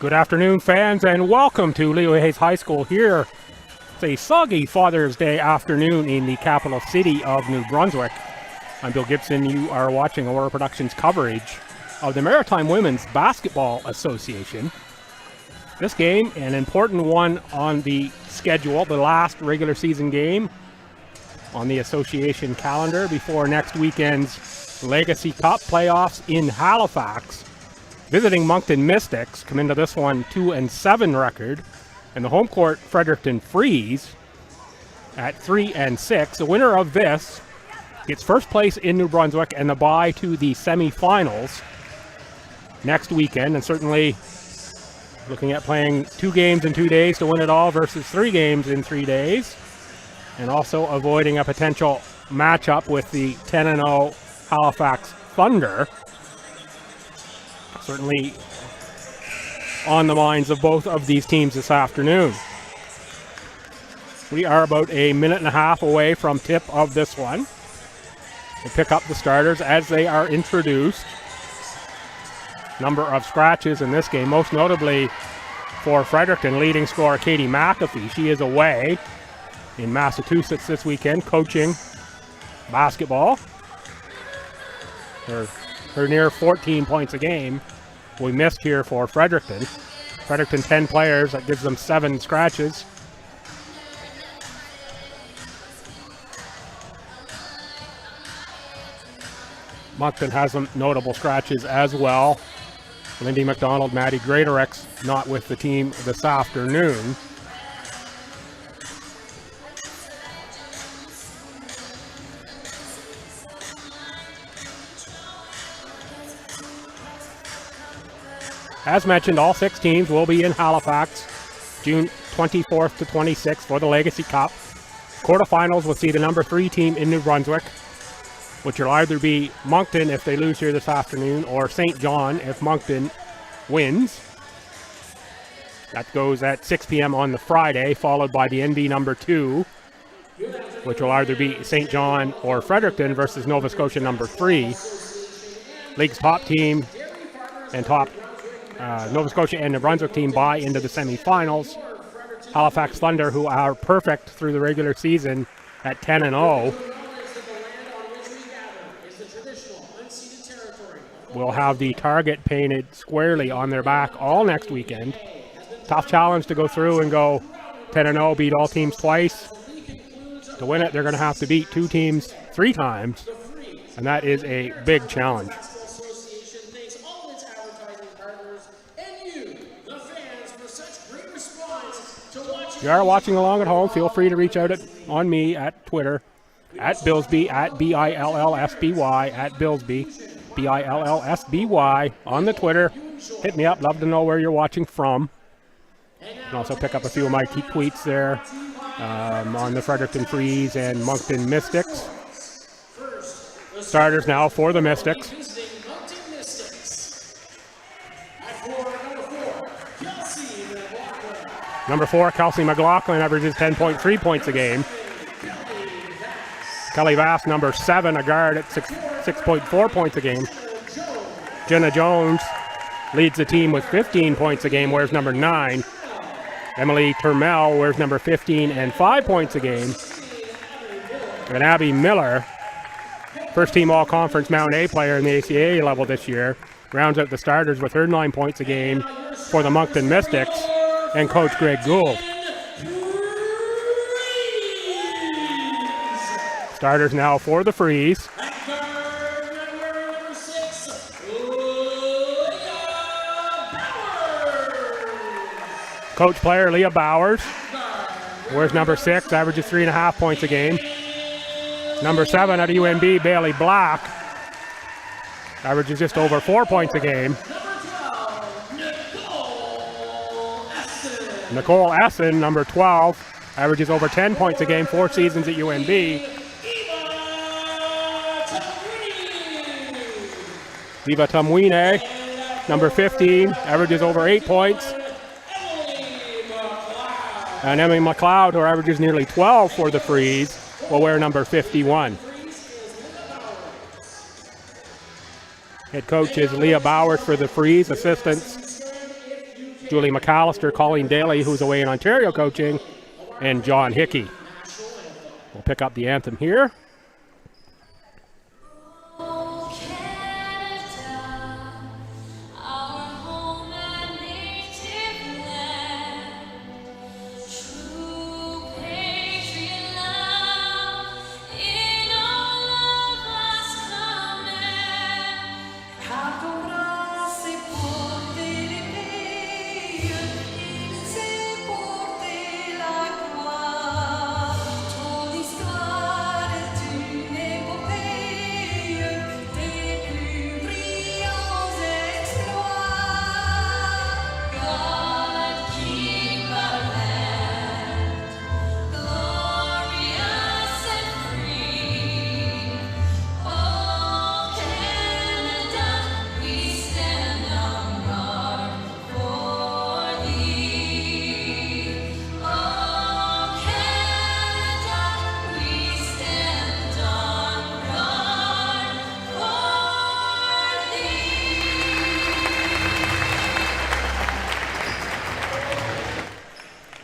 Good afternoon, fans, and welcome to Leo Hayes High School here. It's a soggy Father's Day afternoon in the capital city of New Brunswick. I'm Bill Gibson. You are watching Aurora Productions coverage of the Maritime Women's Basketball Association. This game, an important one on the schedule, the last regular season game on the association calendar before next weekend's Legacy Cup playoffs in Halifax. Visiting Moncton Mystics come into this one 2-7 record, and the home court Fredericton Freeze at 3-6. The winner of this gets first place in New Brunswick and the bye to the semifinals next weekend, and certainly looking at playing 2 games in 2 days to win it all versus 3 games in 3 days, and also avoiding a potential matchup with the 10-0 Halifax Thunder. Certainly on the minds of both of these teams this afternoon. We are about a minute and a half away from tip of this one. We'll pick up the starters as they are introduced. Number of scratches in this game, most notably for Fredericton, leading scorer Katie McAfee. She is away in Massachusetts this weekend coaching basketball. Her near 14 points a game we missed here for Fredericton. Fredericton 10 players, that gives them 7 scratches. Moncton has some notable scratches as well. Lindy McDonald, Maddie Greatorex not with the team this afternoon. As mentioned, all 6 teams will be in Halifax June 24th to 26th for the Legacy Cup. Quarterfinals will see the number 3 team in New Brunswick, which will either be Moncton if they lose here this afternoon, or St. John if Moncton wins. That goes at 6 p.m. on the Friday, followed by the NB number 2, which will either be St. John or Fredericton versus Nova Scotia number 3. League's top team and top Nova Scotia and New Brunswick team bye into the semifinals. Halifax Thunder, who are perfect through the regular season at 10-0, will have the target painted squarely on their back all next weekend. Tough challenge to go through and go 10-0, beat all teams twice. To win it, they're going to have to beat 2 teams 3 times, and that is a big challenge. If you are watching along at home, feel free to reach out on me at Twitter, at Billsby, at BILLSBY, at Billsby, BILLSBY on the Twitter. Hit me up, love to know where you're watching from. You can also pick up a few of my key tweets there on the Fredericton Freeze and Moncton Mystics. Starters now for the Mystics. Number 4, Kelsey McLaughlin, averages 10.3 points a game. Kelly Vass, number 7, a guard at 6.4 points a game. Jenna Jones leads the team with 15 points a game, wears number 9. Emily Turmel wears number 15 and 5 points a game. And Abby Miller, first team all-conference Mountain A player in the ACA level this year, rounds out the starters with her 9 points a game for the Moncton Mystics and Coach Greg Gould. Starters now for the Freeze. Coach player Leah Bowers wears number 6, averages 3.5 points a game. Number 7 at UNB, Bailey Black, averages just over 4 points a game. Nicole Essen, number 12, averages over 10 points a game, 4 seasons at UNB. Viva Tumwine, number 15, averages over 8 points. And Emily McLeod, who averages nearly 12 for the Freeze, will wear number 51. Head coach is Leah Bowers for the Freeze. Assistants Julie McAllister, Colleen Daly, who's away in Ontario coaching, and John Hickey. We'll pick up the anthem here.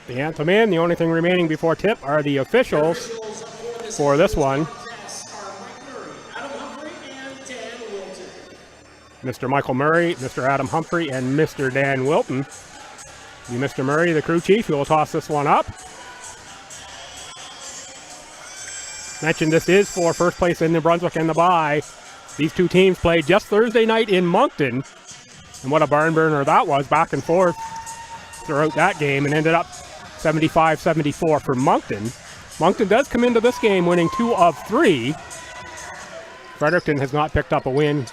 The anthem in. The only thing remaining before tip are the officials for this one. Mr. Michael Murray, Mr. Adam Humphrey, and Mr. Dan Wilton. Be Mr. Murray, the crew chief, who will toss this one up. Mentioned this is for first place in New Brunswick and the bye. These two teams played just Thursday night in Moncton. And what a barn burner that was, back and forth throughout that game, and ended up 75-74 for Moncton. Moncton does come into this game winning 2 of 3. Fredericton has not picked up a win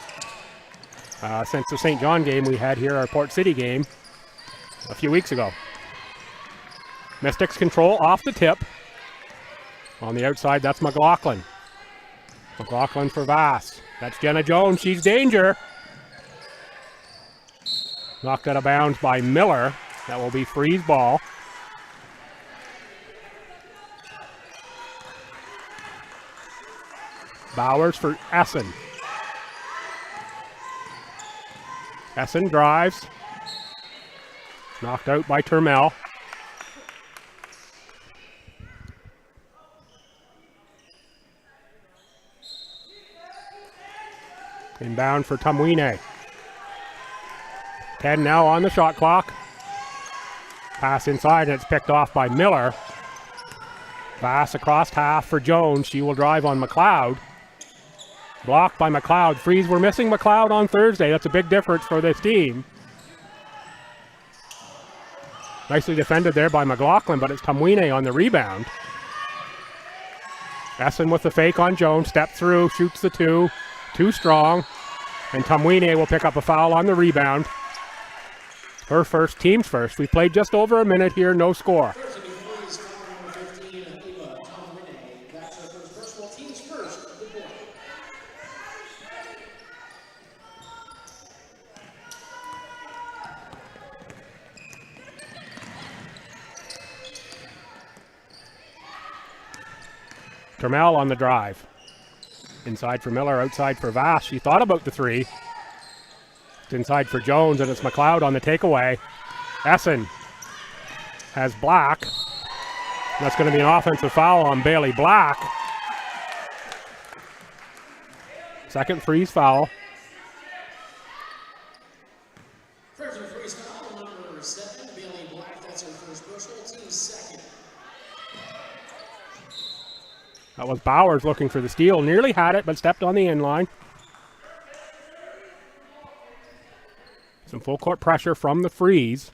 since the St. John game we had here, our Port City game, a few weeks ago. Mystics control off the tip. On the outside, that's McLaughlin. McLaughlin for Vass. That's Jenna Jones. She's danger. Knocked out of bounds by Miller. That will be Free's ball. Bowers for Essen. Essen drives. Knocked out by Turmel. Inbound for Tumwine. 10 now on the shot clock. Pass inside, and it's picked off by Miller. Pass across half for Jones. She will drive on McLeod. Blocked by McLeod. Freeze, we're missing McLeod on Thursday. That's a big difference for this team. Nicely defended there by McLaughlin, but it's Tumwine on the rebound. Essen with the fake on Jones. Step through, shoots the 2. Too strong. And Tumwine will pick up a foul on the rebound. Her first, team's first. We played just over a minute here, no score. Turmel on the drive. Inside for Miller, outside for Vass. She thought about the 3. It's inside for Jones, and it's McLeod on the takeaway. Essen has Black. That's going to be an offensive foul on Bailey Black. Second Freeze foul. Freeze foul, number 7, Bailey Black. That's her first personal, team's second. That was Bowers looking for the steal. Nearly had it, but stepped on the inline. Some full court pressure from the Freeze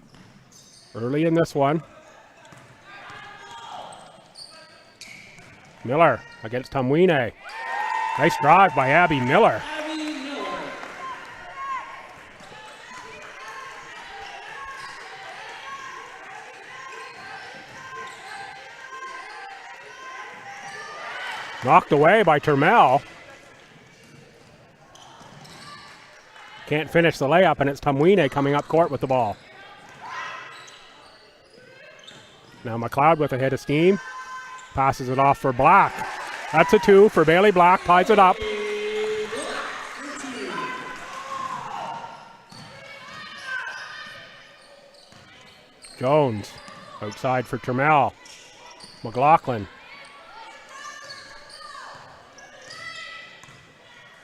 early in this one. Miller against Tumwine. Nice drive by Abby Miller. Knocked away by Turmel. Can't finish the layup, and it's Tumwine coming up court with the ball. Now McLeod with a hit of steam. Passes it off for Black. That's a 2 for Bailey Black. Ties it up. Jones outside for Trammell. McLaughlin.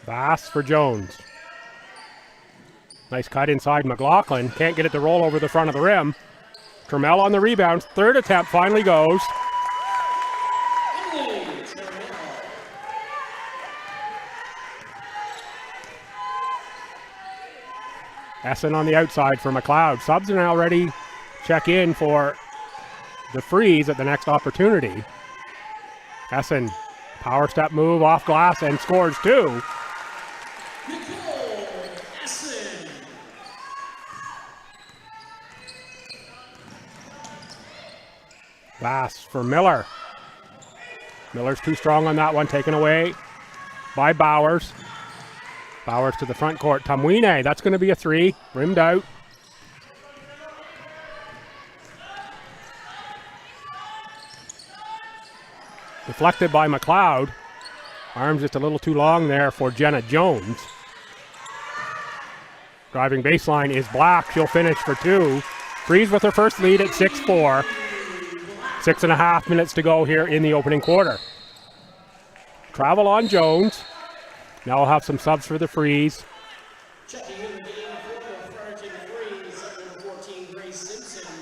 Bass for Jones. Nice cut inside McLaughlin. Can't get it to roll over the front of the rim. Trammell on the rebound. Third attempt finally goes. Essen on the outside for McLeod. Subs are now ready. Check in for the freeze at the next opportunity. Essen, power step move off glass and scores two. Bass for Miller. Miller's too strong on that one, taken away by Bowers. Bowers to the front court. Tamwine, that's going to be a three. Rimmed out. Deflected by McLeod. Arms just a little too long there for Jenna Jones. Driving baseline is Black. She'll finish for two. Freeze with her first lead at 6-4. 6.5 minutes to go here in the opening quarter. Travel on Jones. Now we'll have some subs for the freeze. Checking in the game for the Fredericton freeze, number 14, Grace Simpson.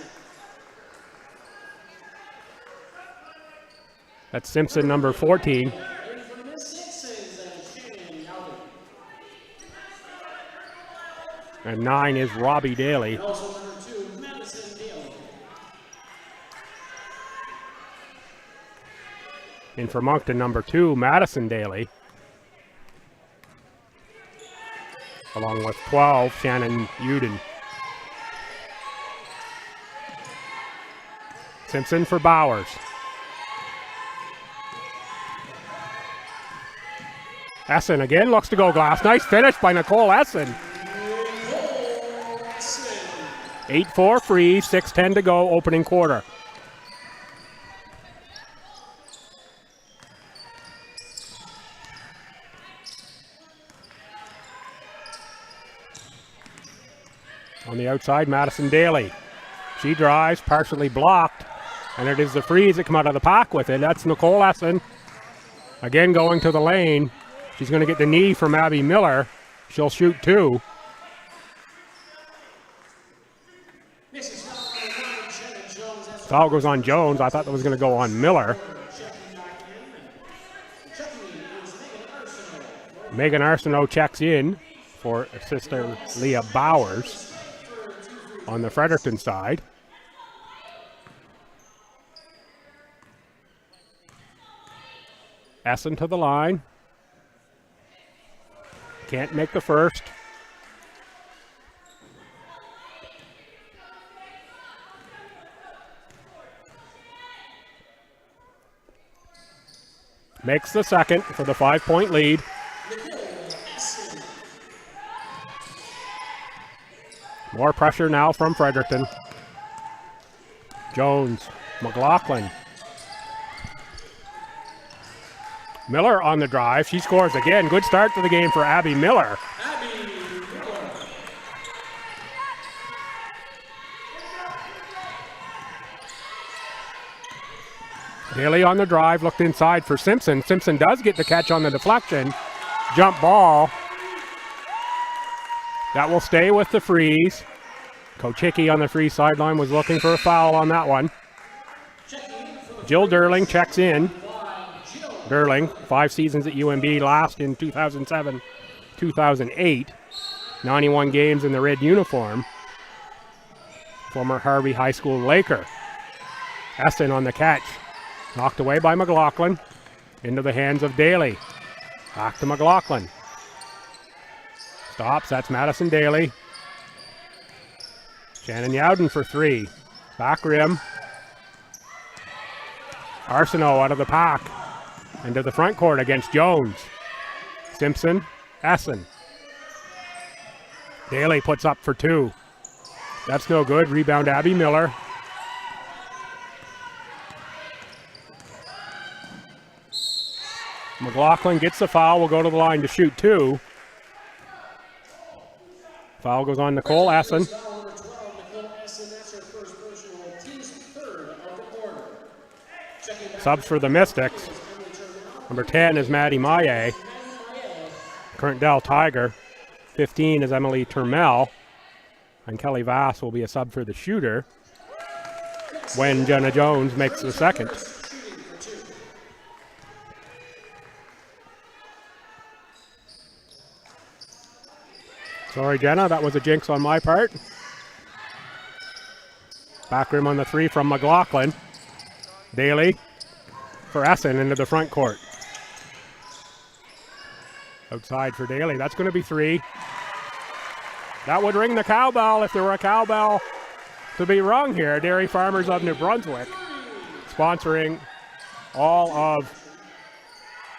That's Simpson, number 14. And 9 is Robbie Daly. And also number 2, Madison Daly. In for Moncton, number 2, Madison Daly. Along with 12, Shannon Uden. Simpson for Bowers. Essen again looks to go glass. Nice finish by Nicole Essen. 8-4 freeze, 6:10 to go, opening quarter. On the outside, Madison Daly. She drives, partially blocked, and it is the freeze that come out of the pack with it. That's Nicole Essen. Again going to the lane. She's going to get the knee from Abby Miller. She'll shoot two. Foul goes on Jones. I thought that was going to go on Miller. Megan Arsenault checks in for sister Leah Bowers on the Fredericton side. Essen to the line. Can't make the first. Makes the second for the 5-point lead. More pressure now from Fredericton. Jones, McLaughlin. Miller on the drive. She scores again. Good start to the game for Abby Miller. Daly on the drive, looked inside for Simpson. Simpson does get the catch on the deflection. Jump ball. That will stay with the freeze. Coach Hickey on the free sideline was looking for a foul on that one. Jill Durling checks in. Durling, 5 seasons at UMB, last in 2007, 2008. 91 games in the red uniform. Former Harvey High School Laker. Essen on the catch. Knocked away by McLaughlin. Into the hands of Daly. Back to McLaughlin. Stops, that's Madison Daly. Shannon Yowden for 3. Back rim. Arsenault out of the pack. Into the front court against Jones. Simpson, Essen. Daly puts up for 2. That's no good. Rebound Abby Miller. McLaughlin gets the foul, will go to the line to shoot 2. Foul goes on Nicole Essen. Subs for the Mystics. Number 10 is Maddie Maye. Current Dell Tiger. 15 is Emily Turmel. And Kelly Vass will be a sub for the shooter when Jenna Jones makes the second. Sorry, Jenna, that was a jinx on my part. Back rim on the 3 from McLaughlin. Daly for Essen into the front court. Outside for Daly. That's going to be 3. That would ring the cowbell if there were a cowbell to be rung here. Dairy Farmers of New Brunswick sponsoring all of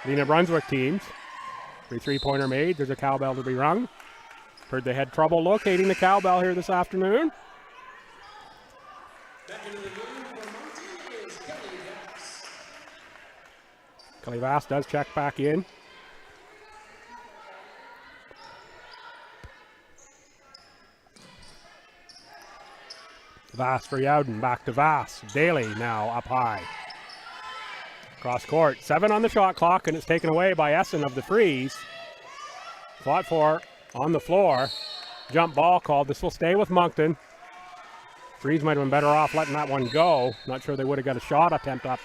the New Brunswick teams. 3-pointer made. There's a cowbell to be rung. Heard they had trouble locating the cowbell here this afternoon. Back into the game for Moncton is Kelly Vass. Kelly Vass does check back in. Vass for Yowden, back to Vass. Daly now up high. Cross court, 7 on the shot clock, and it's taken away by Essen of the Freeze. Fought for on the floor. Jump ball called. This will stay with Moncton. Freeze might have been better off letting that one go. Not sure they would have got a shot attempt up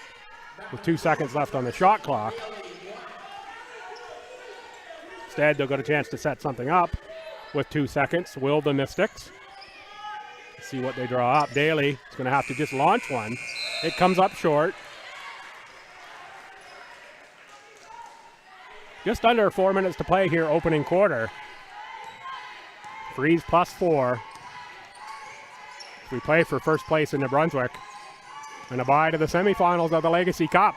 with 2 seconds left on the shot clock. Instead, they'll get a chance to set something up with 2 seconds. Will the Mystics. See what they draw up. Daly is going to have to just launch one. It comes up short. Just under 4 minutes to play here, opening quarter. Freeze +4. We play for first place in New Brunswick and a bye to the semifinals of the Legacy Cup.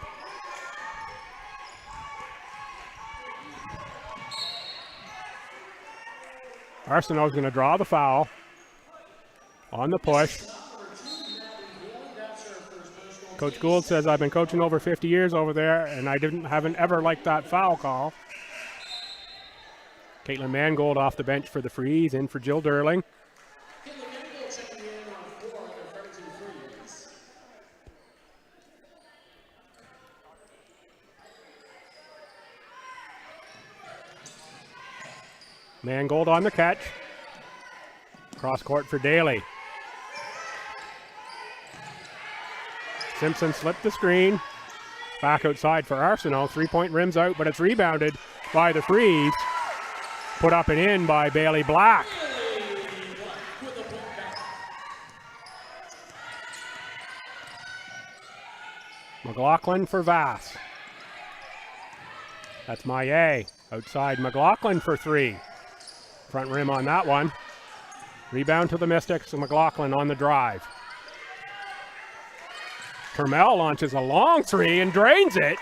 Arsenault's going to draw the foul on the push. Coach Gould says, I've been coaching over 50 years over there, and I haven't ever liked that foul call. Caitlin Mangold off the bench for the Freeze, in for Jill Durling. Mangold on the catch. Cross court for Daly. Simpson slipped the screen. Back outside for Arsenault. 3-point rims out, but it's rebounded by the Freeze. Put up and in by Bailey Black. McLaughlin for Vass. That's Maillet. Outside McLaughlin for 3. Front rim on that one. Rebound to the Mystics, and McLaughlin on the drive. Turmel launches a long 3 and drains it.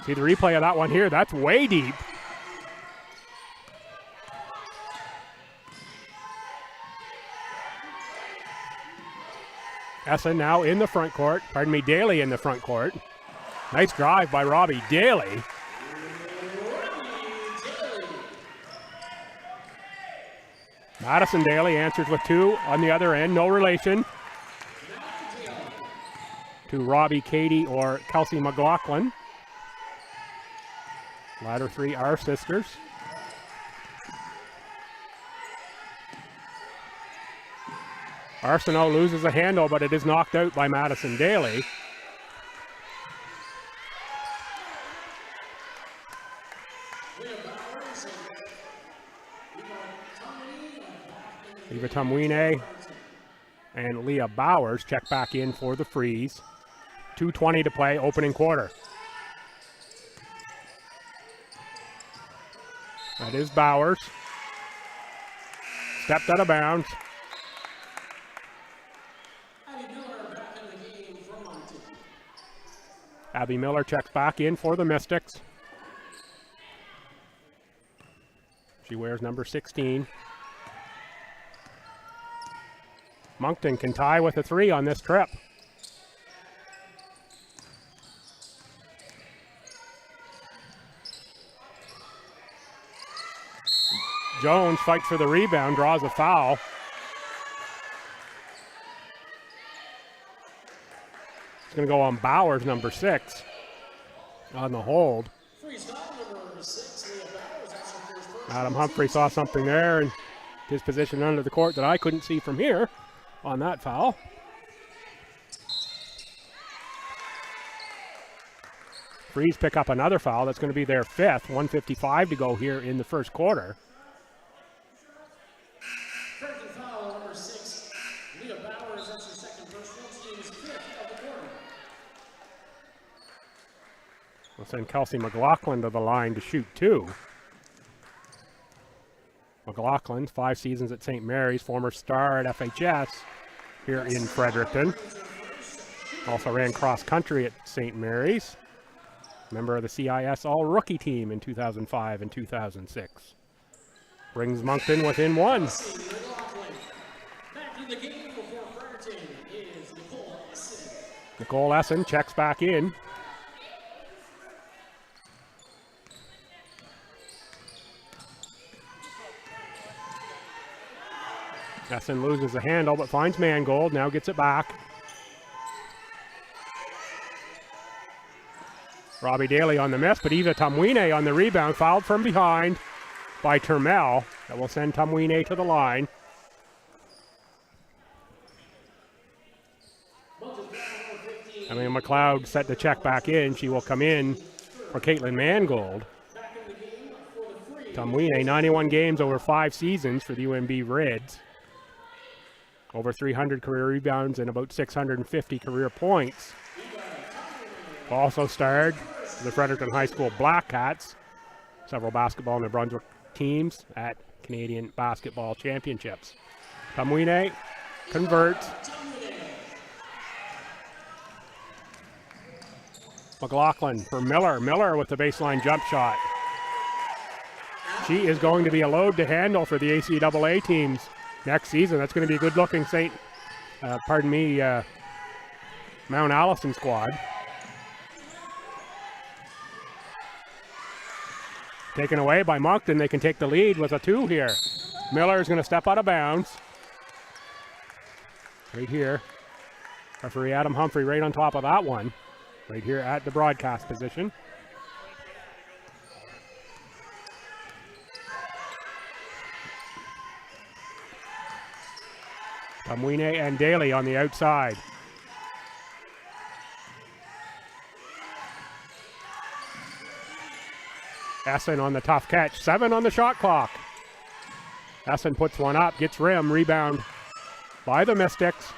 See the replay of that one here. That's way deep. Essen now in the front court. Pardon me, Daly in the front court. Nice drive by Robbie Daly. Madison Daly answers with 2 on the other end. No relation to Robbie Cady or Kelsey McLaughlin. Latter 3 are sisters. Arsenault loses a handle, but it is knocked out by Madison Daly. Eva Tumwine and Leah Bowers check back in for the Freeze. 2:20 to play, opening quarter. That is Bowers. Stepped out of bounds. Abby Miller checks back in for the Mystics. She wears number 16. Moncton can tie with a 3 on this trip. Jones fights for the rebound, draws a foul. going to go on Bowers, number 6, on the hold. Freeze foul number 6, Leah Bowers. That's her first personal. Adam Humphrey saw something there in his position under the court that I couldn't see from here on that foul. Freeze pick up another foul. That's going to be their 5th. 1:55 to go here in the first quarter. Personal foul number 6, Leah Bowers. That's her second personal. Team's 5th of the quarter. We'll send Kelsey McLaughlin to the line to shoot 2. McLaughlin, 5 seasons at St. Mary's, former star at FHS here in Fredericton. Also ran cross country at St. Mary's. Member of the CIS All-Rookie team in 2005 and 2006. Brings Moncton within 1. Back in the game before Fredericton is Nicole Essen. Nicole Essen checks back in. Essen loses the handle but finds Mangold, now gets it back. Robbie Daly on the miss, but Eva Tumwine on the rebound, fouled from behind by Turmel. That will send Tumwine to the line. Emily McLeod set the check back in. She will come in for Caitlin Mangold. Tumwine, 91 games over 5 seasons for the UNB Reds. Over 300 career rebounds and about 650 career points. Also starred the Fredericton High School Black Cats, several basketball New Brunswick teams at Canadian Basketball Championships. Tumwine converts. McLaughlin for Miller. Miller with the baseline jump shot. She is going to be a load to handle for the ACAA teams next season. That's going to be a good-looking Mount Allison squad. Taken away by Moncton. They can take the lead with a 2 here. Miller is going to step out of bounds. Right here. Referee Adam Humphrey right on top of that one. Right here at the broadcast position. Tumwine and Daly on the outside. Essen on the tough catch. 7 on the shot clock. Essen puts one up, gets rim, rebound by the Mystics.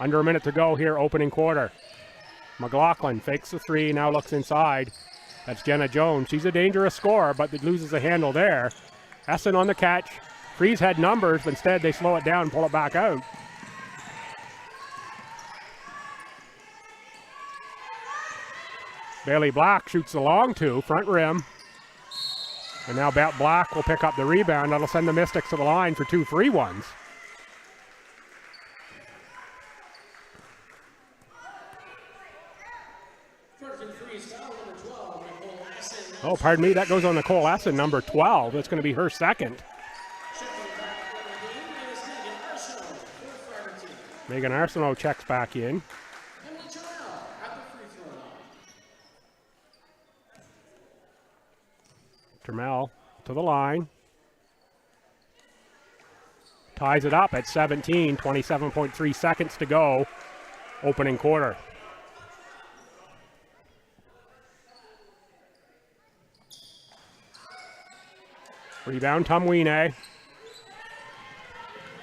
Under a minute to go here, opening quarter. McLaughlin fakes the 3, now looks inside. That's Jenna Jones. She's a dangerous scorer, but loses the handle there. Essen on the catch. Freeze had numbers, but instead they slow it down and pull it back out. Bailey Black shoots the long 2, front rim. And now Black will pick up the rebound. That'll send the Mystics to the line for 2 free ones. Oh, pardon me, that goes on Nicole Essen, number 12. That's going to be her second. Megan Arsenault checks back in. Turmel to the line. Ties it up at 17, 27.3 seconds to go. Opening quarter. Rebound Tumwine.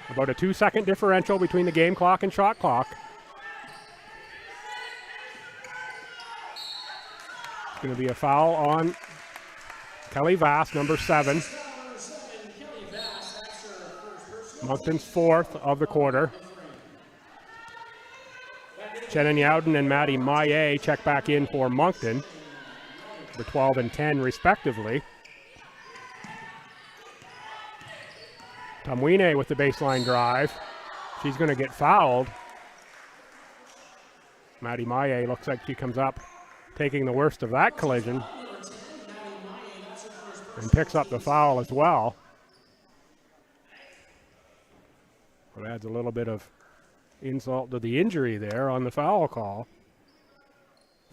About a 2-second differential between the game clock and shot clock. It's going to be a foul on Kelly Vass, number 7. Moncton's 4th of the quarter. Shannon Yowden and Maddie Maillet check back in for Moncton. Number 12 and 10 respectively. Tumwine with the baseline drive. She's going to get fouled. Maddie Maillet looks like she comes up taking the worst of that collision. And picks up the foul as well. It adds a little bit of insult to the injury there on the foul call.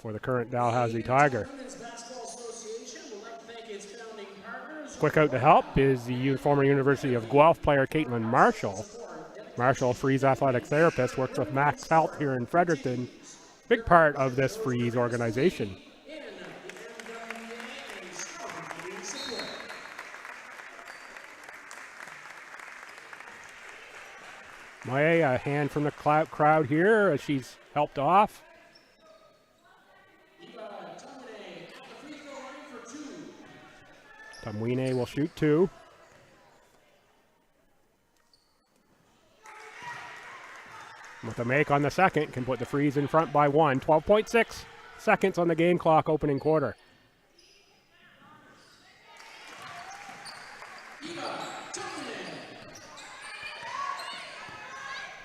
for the current Dalhousie Tiger. Women's Basketball Association would like to thank its founding partners. Quick out to help is the former University of Guelph player Caitlin Marshall. Marshall, Freeze athletic therapist, works with Max Health here in Fredericton. Big part of this Freeze organization. Maya, a hand from the crowd here as she's helped off. Tamwine will shoot 2. With a make on the second, can put the Freeze in front by 1. 12.6 seconds on the game clock opening quarter.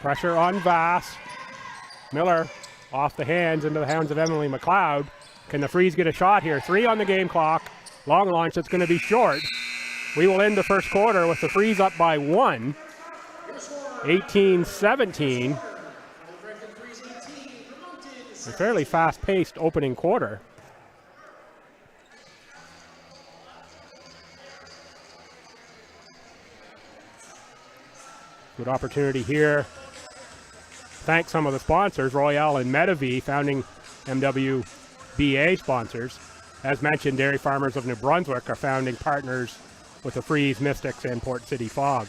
Pressure on Vass. Miller off the hands into the hands of Emily McLeod. Can the Freeze get a shot here? 3 on the game clock. Long launch that's going to be short. We will end the first quarter with the Freeze up by 1. 18-17. A fairly fast-paced opening quarter. Good opportunity here. Thank some of the sponsors, Royale and Medivie, founding MWBA sponsors. As mentioned, Dairy Farmers of New Brunswick are founding partners with the Freeze, Mystics, and Port City Fog.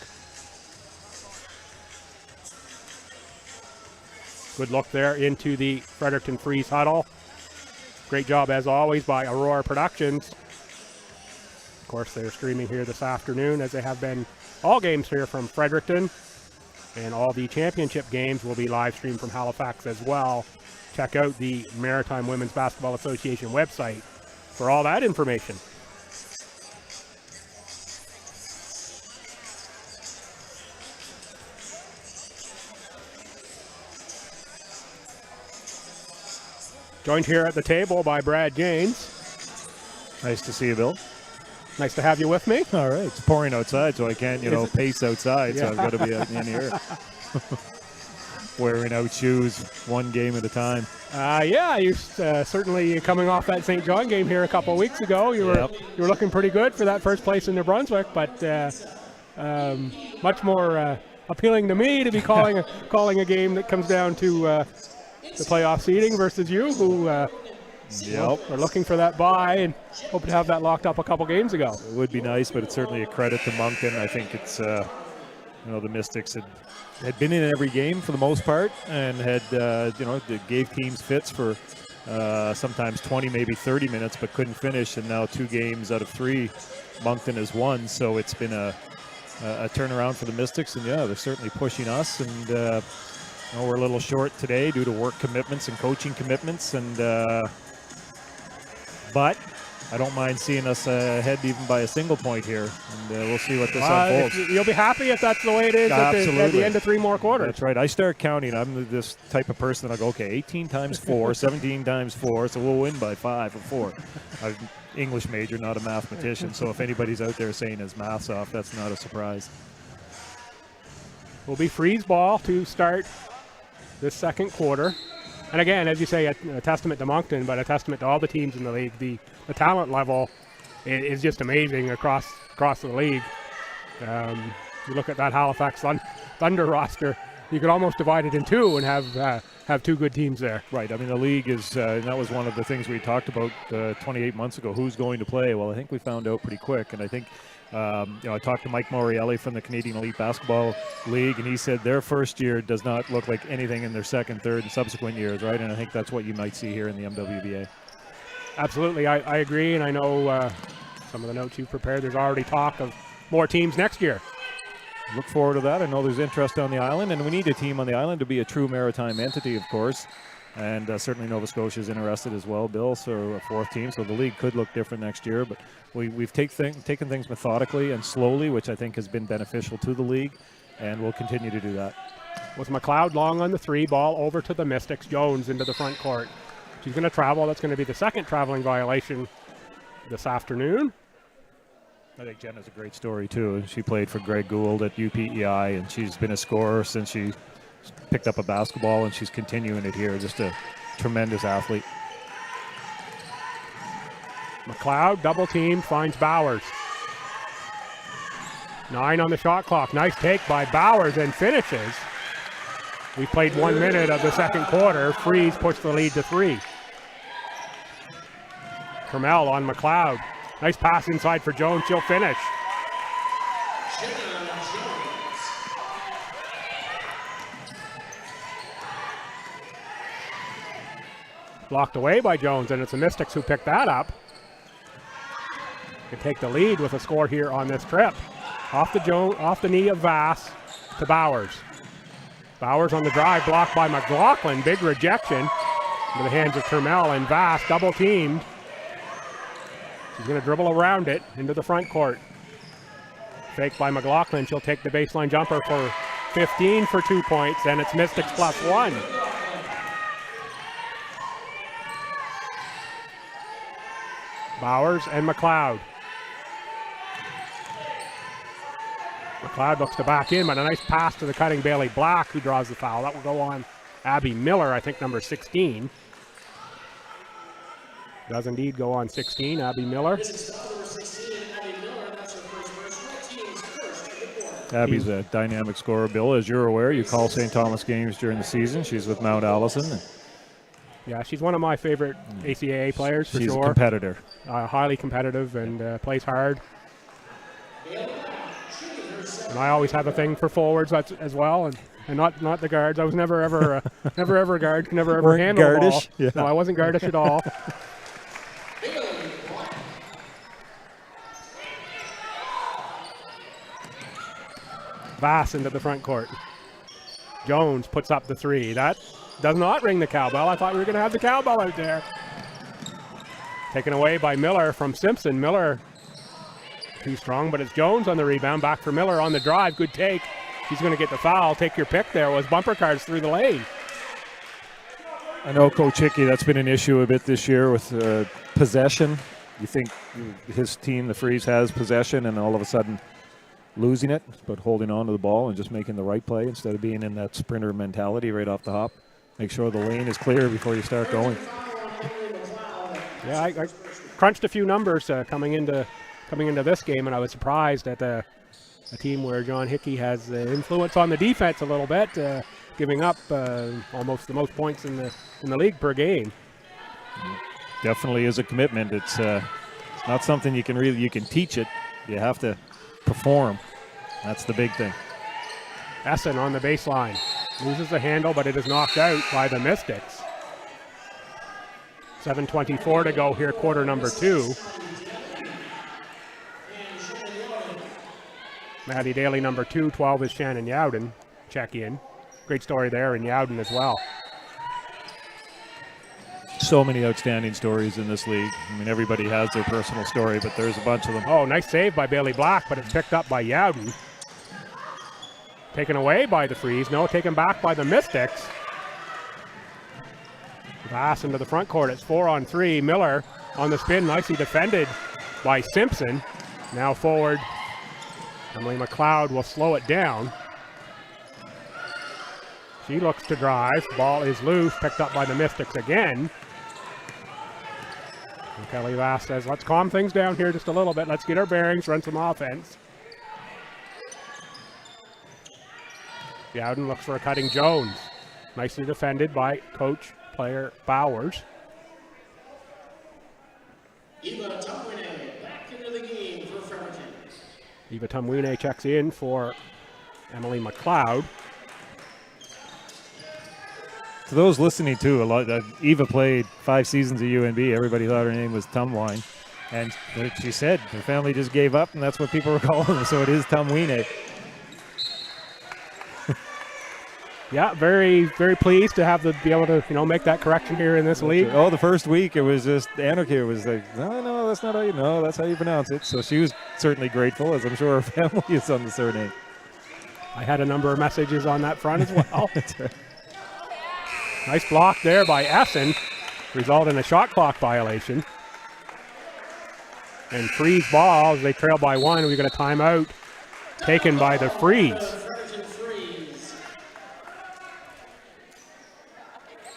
Good look there into the Fredericton Freeze huddle. Great job, as always, by Aurora Productions. Of course, they're streaming here this afternoon, as they have been all games here from Fredericton. And all the championship games will be live streamed from Halifax as well. Check out the Maritime Women's Basketball Association website for all that information. Joined here at the table by Brad James. Nice to see you, Bill. Nice to have you with me. All right. It's pouring outside, so I can't, pace outside, so I've got to be in here. Wearing out shoes one game at a time. Yeah, you're certainly coming off that St. John game here a couple of weeks ago. You were looking pretty good for that first place in New Brunswick, but much more appealing to me to be calling a game that comes down to the playoff seeding versus you, who are looking for that bye and hope to have that locked up a couple games ago. It would be nice, but it's certainly a credit to Moncton. I think it's the Mystics had been in every game for the most part, and had gave teams fits for sometimes 20, maybe 30 minutes, but couldn't finish. And now 2 games out of 3, Moncton has won. So it's been a turnaround for the Mystics, and they're certainly pushing us. And we're a little short today due to work commitments and coaching commitments, and but I don't mind seeing us ahead even by a single point here, and we'll see what this unfolds. You'll be happy if that's the way it is at the end of 3 more quarters. That's right. I start counting. I'm this type of person that I go, okay, 18 times 4, 17 times 4, so we'll win by 5 or 4. I'm an English major, not a mathematician, so if anybody's out there saying his math's off, that's not a surprise. Will be Freeze ball to start this second quarter. And again, as you say, a testament to Moncton, but a testament to all the teams in the league. The talent level is just amazing across the league. You look at that Halifax Thunder roster, you could almost divide it in 2 and have 2 good teams there. Right. I mean, the league is, and that was one of the things we talked about 28 months ago, who's going to play. Well, I think we found out pretty quick, and I think I talked to Mike Morielli from the Canadian Elite Basketball League, and he said their first year does not look like anything in their second, third, and subsequent years, right? And I think that's what you might see here in the MWBA. Absolutely, I agree, and I know some of the notes you've prepared, there's already talk of more teams next year. Look forward to that. I know there's interest on the island, and we need a team on the island to be a true maritime entity, of course. And certainly Nova Scotia is interested as well, Bill, so a 4th team. So the league could look different next year, but we've taken things methodically and slowly, which I think has been beneficial to the league, and we'll continue to do that. With McLeod long on the 3, ball over to the Mystics, Jones into the front court. She's going to travel. That's going to be the second traveling violation this afternoon. I think Jenna's a great story, too. She played for Greg Gould at UPEI, and she's been a scorer since she picked up a basketball, and she's continuing it here. Just a tremendous athlete. McLeod, double team, finds Bowers. 9 on the shot clock. Nice take by Bowers and finishes. We played 1 minute of the second quarter. Freeze pushed the lead to 3. Kermel on McLeod. Nice pass inside for Jones. She'll finish. Blocked away by Jones, and it's the Mystics who picked that up. Can take the lead with a score here on this trip. Off the knee of Vass to Bowers. Bowers on the drive, blocked by McLaughlin. Big rejection into the hands of Kermel, and Vass double teamed. She's going to dribble around it into the front court. Fake by McLaughlin. She'll take the baseline jumper for 15 for 2 points, and it's Mystics +1. Bowers and McLeod. McLeod looks to back in, but a nice pass to the cutting Bailey Black, who draws the foul. That will go on Abby Miller, I think number 16. Does indeed go on 16, Abby Miller. Abby's a dynamic scorer, Bill. As you're aware, you call St. Thomas games during the season. She's with Mount Allison. Yeah, she's one of my favorite ACAA players, for sure. She's a competitor. Highly competitive and plays hard. And I always have a thing for forwards as well, and not the guards. I was never ever a guard, never ever handle the ball. Yeah. No, I wasn't gardish at all. Vass into the front court. Jones puts up the 3. That does not ring the cowbell. I thought we were going to have the cowbell out there. Taken away by Miller from Simpson. Miller too strong, but it's Jones on the rebound. Back for Miller on the drive. Good take. He's going to get the foul. Take your pick there. Was bumper cars through the lane. I know Coach Hickey, that's been an issue a bit this year with possession. You think his team, the Freeze, has possession and all of a sudden losing it, but holding on to the ball and just making the right play instead of being in that sprinter mentality right off the hop. Make sure the lane is clear before you start going. Yeah, I crunched a few numbers coming into this game, and I was surprised at a team where John Hickey has influence on the defense a little bit, giving up almost the most points in the league per game. Definitely is a commitment. It's not something you can teach it. You have to perform. That's the big thing. Essen on the baseline. Loses the handle, but it is knocked out by the Mystics. 7:24 to go here, quarter number 2. Maddie Daly, number 2. 12 is Shannon Yowden. Check in. Great story there in Yowden as well. So many outstanding stories in this league. I mean, everybody has their personal story, but there's a bunch of them. Oh, nice save by Bailey Black, but it's picked up by Yowden. Taken away by the Freeze. No, taken back by the Mystics. Pass into the front court. It's 4-on-3. Miller on the spin, nicely defended by Simpson. Now forward. Emily McLeod will slow it down. She looks to drive. Ball is loose, picked up by the Mystics again. And Kelly Vass says, let's calm things down here just a little bit. Let's get our bearings, run some offense. Yowden looks for a cutting Jones. Nicely defended by player Bowers. Eva Tumwine back into the game for Fredericton. Eva Tumwine checks in for Emily McLeod. For those listening to Eva played 5 seasons at UNB. Everybody thought her name was Tumwine. And she said her family just gave up, and that's what people were calling her, so it is Tumwine. Yeah, very, very pleased to be able to, make that correction here in this league. Oh, the first week it was just anarchy. It was like, no, that's not how you know. That's how you pronounce it. So she was certainly grateful, as I'm sure her family is on the surname. I had a number of messages on that front as well. That's right. Nice block there by Essen, result in a shot clock violation. And Freeze ball as they trail by 1. We got a timeout taken by the Freeze.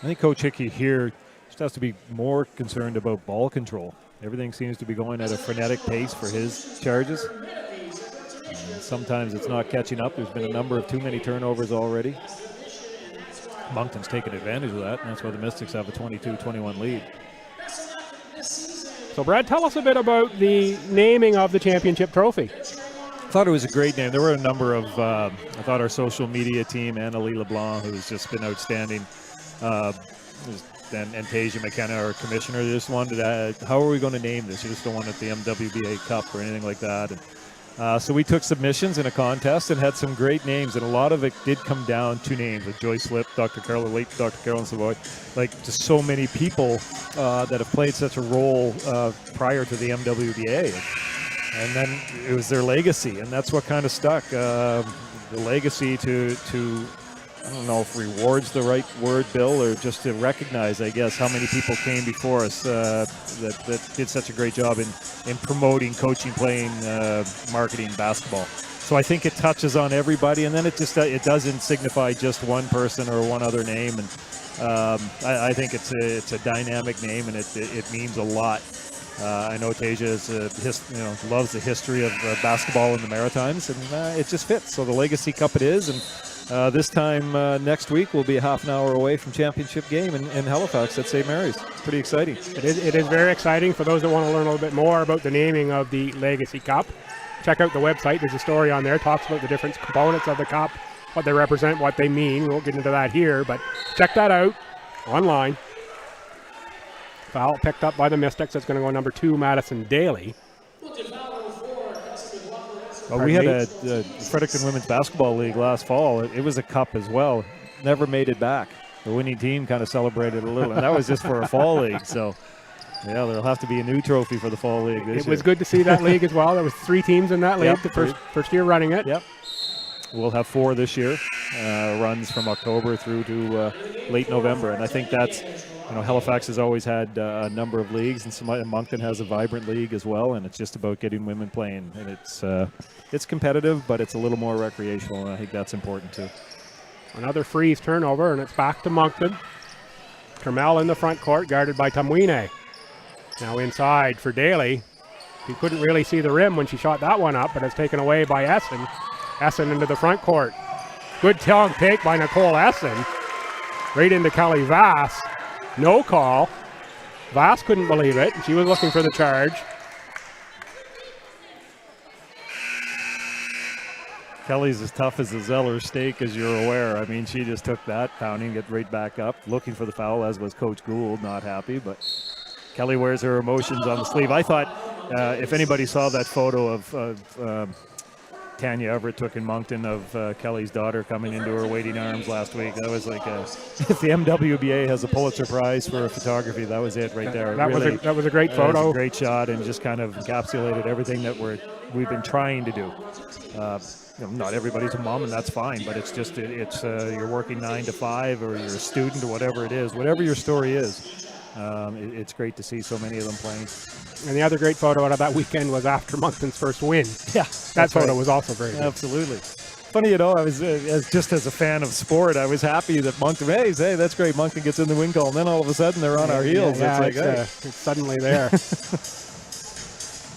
I think Coach Hickey here just has to be more concerned about ball control. Everything seems to be going at a frenetic pace for his charges. Sometimes it's not catching up. There's been a number of too many turnovers already. Moncton's taken advantage of that, and that's why the Mystics have a 22-21 lead. So, Brad, tell us a bit about the naming of the championship trophy. I thought it was a great name. There were a number of, I thought our social media team, Annalie LeBlanc, who's just been outstanding, and Tasia McKenna, our commissioner, they just wanted to, how are we going to name this? You just don't want it the MWBA Cup or anything like that. And, so we took submissions in a contest and had some great names, and a lot of it did come down to names, like Joyce Lip, Dr. Carolyn Savoy, like just so many people that have played such a role prior to the MWBA. And then it was their legacy, and that's what kind of stuck. The legacy to I don't know if rewards the right word, Bill, or just to recognize, I guess, how many people came before us that did such a great job in promoting, coaching, playing, marketing basketball. So I think it touches on everybody, and then it doesn't signify just one person or one other name. And I think it's a dynamic name, and it means a lot. I know Tasia loves the history of basketball in the Maritimes, and it just fits. So the Legacy Cup it is, and this time next week we'll be a half an hour away from championship game in Halifax at St. Mary's. Pretty exciting. It is very exciting. For those that want to learn a little bit more about the naming of the Legacy Cup, check out the website. There's a story on there. It talks about the different components of the cup, what they represent, what they mean. We won't get into that here, but check that out online. Foul picked up by the Mystics. It's going to go number 2, Madison Daly. Well, we had a Fredericton Women's Basketball League last fall. It was a cup as well. Never made it back. The winning team kind of celebrated a little, and that was just for a fall league. So, yeah, there'll have to be a new trophy for the fall league this year. It was good to see that league as well. There was 3 teams in that league, Yep, the first year running it. Yep. We'll have 4 this year. Runs from October through to late November, and I think that's. Halifax has always had a number of leagues, and Moncton has a vibrant league as well, and it's just about getting women playing. And it's competitive, but it's a little more recreational, and I think that's important too. Another freeze turnover, and it's back to Moncton. Kermel in the front court, guarded by Tamwine. Now inside for Daly. He couldn't really see the rim when she shot that one up, but it's taken away by Essen. Essen into the front court. Good tongue take by Nicole Essen. Right into Kelly Vass. No call. Vass couldn't believe it. She was looking for the charge. Kelly's as tough as a Zeller steak, as you're aware. I mean, she just took that pounding, get right back up, looking for the foul, as was Coach Gould, not happy. But Kelly wears her emotions on the sleeve. I thought if anybody saw that photo of Tanya Everett took in Moncton of Kelly's daughter coming into her waiting arms last week. That was like if the MWBA has a Pulitzer Prize for photography, that was it right there. That was a great photo. It was a great shot, and just kind of encapsulated everything that we've been trying to do. Not everybody's a mom, and that's fine, but it's just you're working 9 to 5, or you're a student, or whatever it is. Whatever your story is, it's great to see so many of them playing. And the other great photo out of that weekend was after Moncton's first win. Yeah, that photo was also very good. Absolutely. Funny, I was just as a fan of sport, I was happy that Moncton, hey, that's great. Moncton gets in the win call, and then all of a sudden they're on our heels. Yeah, it's suddenly there.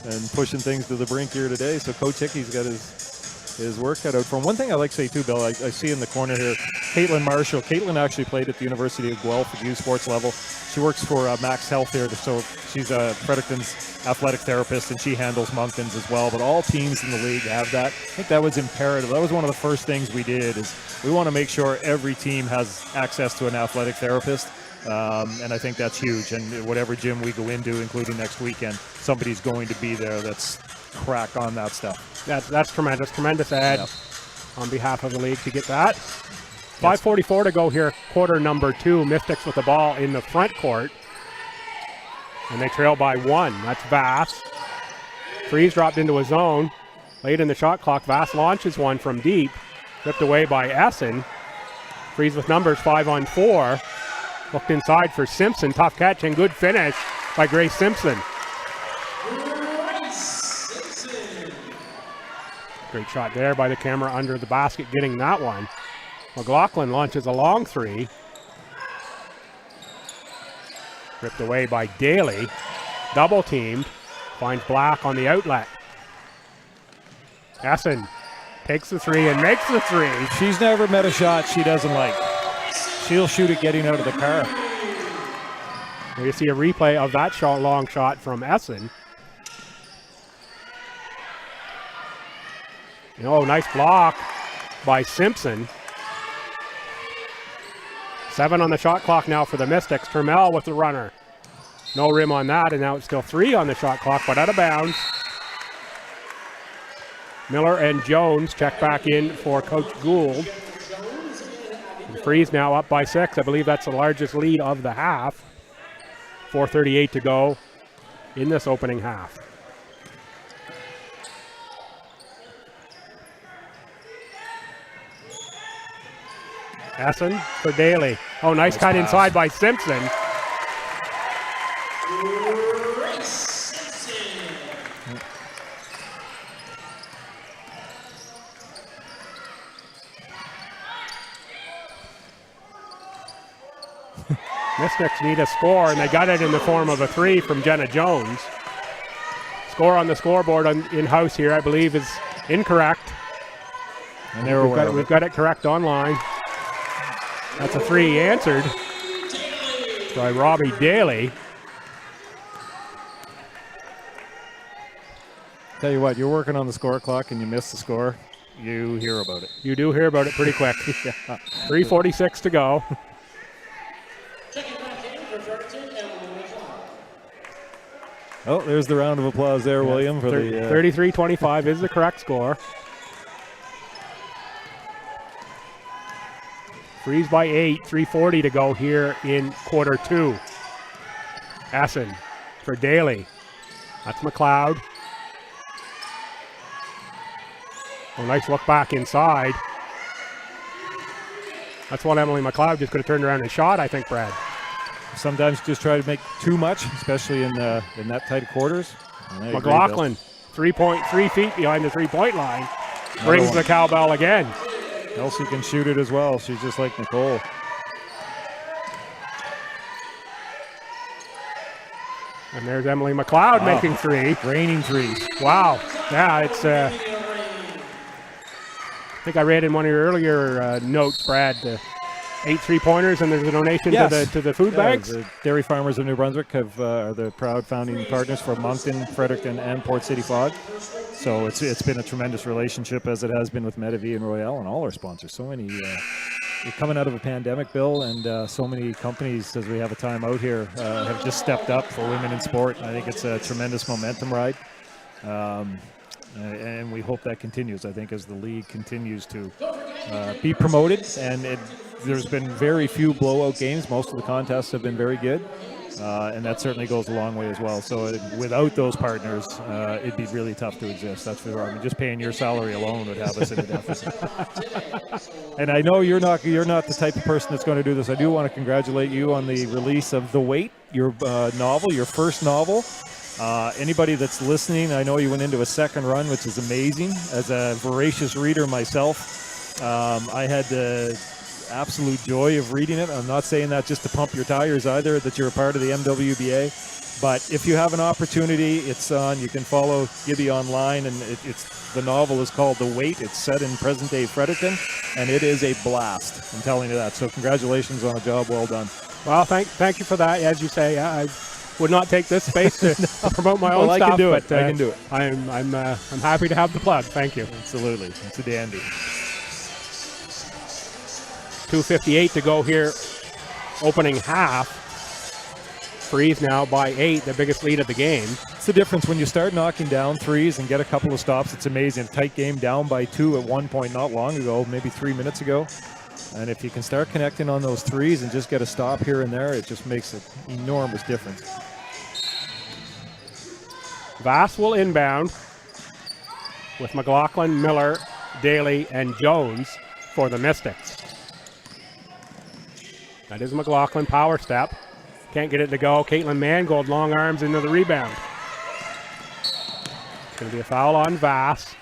And pushing things to the brink here today. So Coach Hickey's got his work cut out for him. One thing I like to say too, Bill, I see in the corner here, Caitlin Marshall. Caitlin actually played at the University of Guelph at youth sports level. She works for Max Health here, so she's Fredericton's athletic therapist, and she handles Moncton's as well. But all teams in the league have that. I think that was imperative. That was one of the first things we did, is we want to make sure every team has access to an athletic therapist. And I think that's huge. And whatever gym we go into, including next weekend, somebody's going to be there that's crack on that stuff. That's tremendous ad on behalf of the league to get that. 5:44 to go here, quarter number 2. Mystics with the ball in the front court, and they trail by 1. That's Vass. Freeze dropped into a zone late in the shot clock. Vass launches one from deep, ripped away by Essen. Freeze with numbers, 5-on-4. Looked inside for Simpson. Tough catch and good finish by Grace Simpson. Great shot there by the camera under the basket, getting that one. McLaughlin launches a long 3. Ripped away by Daly. double teamed. Finds Black on the outlet. Essen takes the three and makes the three. She's never met a shot she doesn't like. She'll shoot it getting out of the car. We see a replay of that shot, long shot from Essen. Oh, nice block by Simpson. 7 on the shot clock now for the Mystics. Turmel with the runner. No rim on that, and now it's still 3 on the shot clock, but out of bounds. Miller and Jones check back in for Coach Gould. And Freeze now up by 6. I believe that's the largest lead of the half. 4:38 to go in this opening half. Essen for Daly. Oh, nice cut pass inside by Simpson. Mystics need a score, and they got it in the form of a 3 from Jenna Jones. Score on the scoreboard in-house here, I believe, is incorrect. And we've got it correct online. That's a 3 answered by Robbie Daly. Tell you what, you're working on the score clock and you miss the score, you hear about it. You do hear about it pretty quick. Yeah. 3:46 to go. Checking back in for Fredericton, Emily McLeod. Oh, there's the round of applause there, William. For the 33-25 is the correct score. Freeze by 8, 3:40 to go here in quarter 2. Essen for Daly. That's McLeod. Oh, nice look back inside. That's what Emily McLeod just could have turned around and shot, I think, Brad. Sometimes just try to make too much, especially in that tight of quarters. McLaughlin, 3 feet behind the three-point line. Brings the cowbell again. Elsie can shoot it as well. She's just like Nicole. And there's Emily McLeod making 3. Raining threes. Wow. Yeah, it's... I think I read in one of your earlier notes, Brad, 8 3-pointers, and there's a donation to the food bags. The Dairy Farmers of New Brunswick are the proud founding partners for Moncton, Fredericton, and Port City Fog. So it's been a tremendous relationship, as it has been with Medavie and Royale and all our sponsors. So many, we're coming out of a pandemic, Bill, and so many companies, as we have a time out here, have just stepped up for women in sport. I think it's a tremendous momentum ride. And we hope that continues, I think, as the league continues to be promoted. And there's been very few blowout games. Most of the contests have been very good. And that certainly goes a long way as well. So without those partners, it'd be really tough to exist. That's for sure. I mean, just paying your salary alone would have us in a deficit. And I know you're not the type of person that's going to do this. I do want to congratulate you on the release of The Wait, your novel, your first novel. Anybody that's listening, I know you went into a second run, which is amazing. As a voracious reader myself, I had the absolute joy of reading it. I'm not saying that just to pump your tires either, that you're a part of the MWBA. But if you have an opportunity, it's on. You can follow Gibby online, and the novel is called The Wait. It's set in present-day Fredericton, and it is a blast. I'm telling you that. So congratulations on a job well done. Well, thank you for that. As you say, I would not take this space to promote my own stuff. I can do it. But, I can do it. I'm happy to have the plug. Thank you. Absolutely. It's a dandy. 2:58 to go here, opening half. Freeze now by 8, the biggest lead of the game. It's the difference when you start knocking down threes and get a couple of stops. It's amazing. Tight game, down by 2 at one point not long ago, maybe 3 minutes ago. And if you can start connecting on those threes and just get a stop here and there, it just makes an enormous difference. Vass will inbound with McLaughlin, Miller, Daly, and Jones for the Mystics. That is McLaughlin, power step. Can't get it to go. Caitlin Mangold, long arms into the rebound. It's going to be a foul on Vass.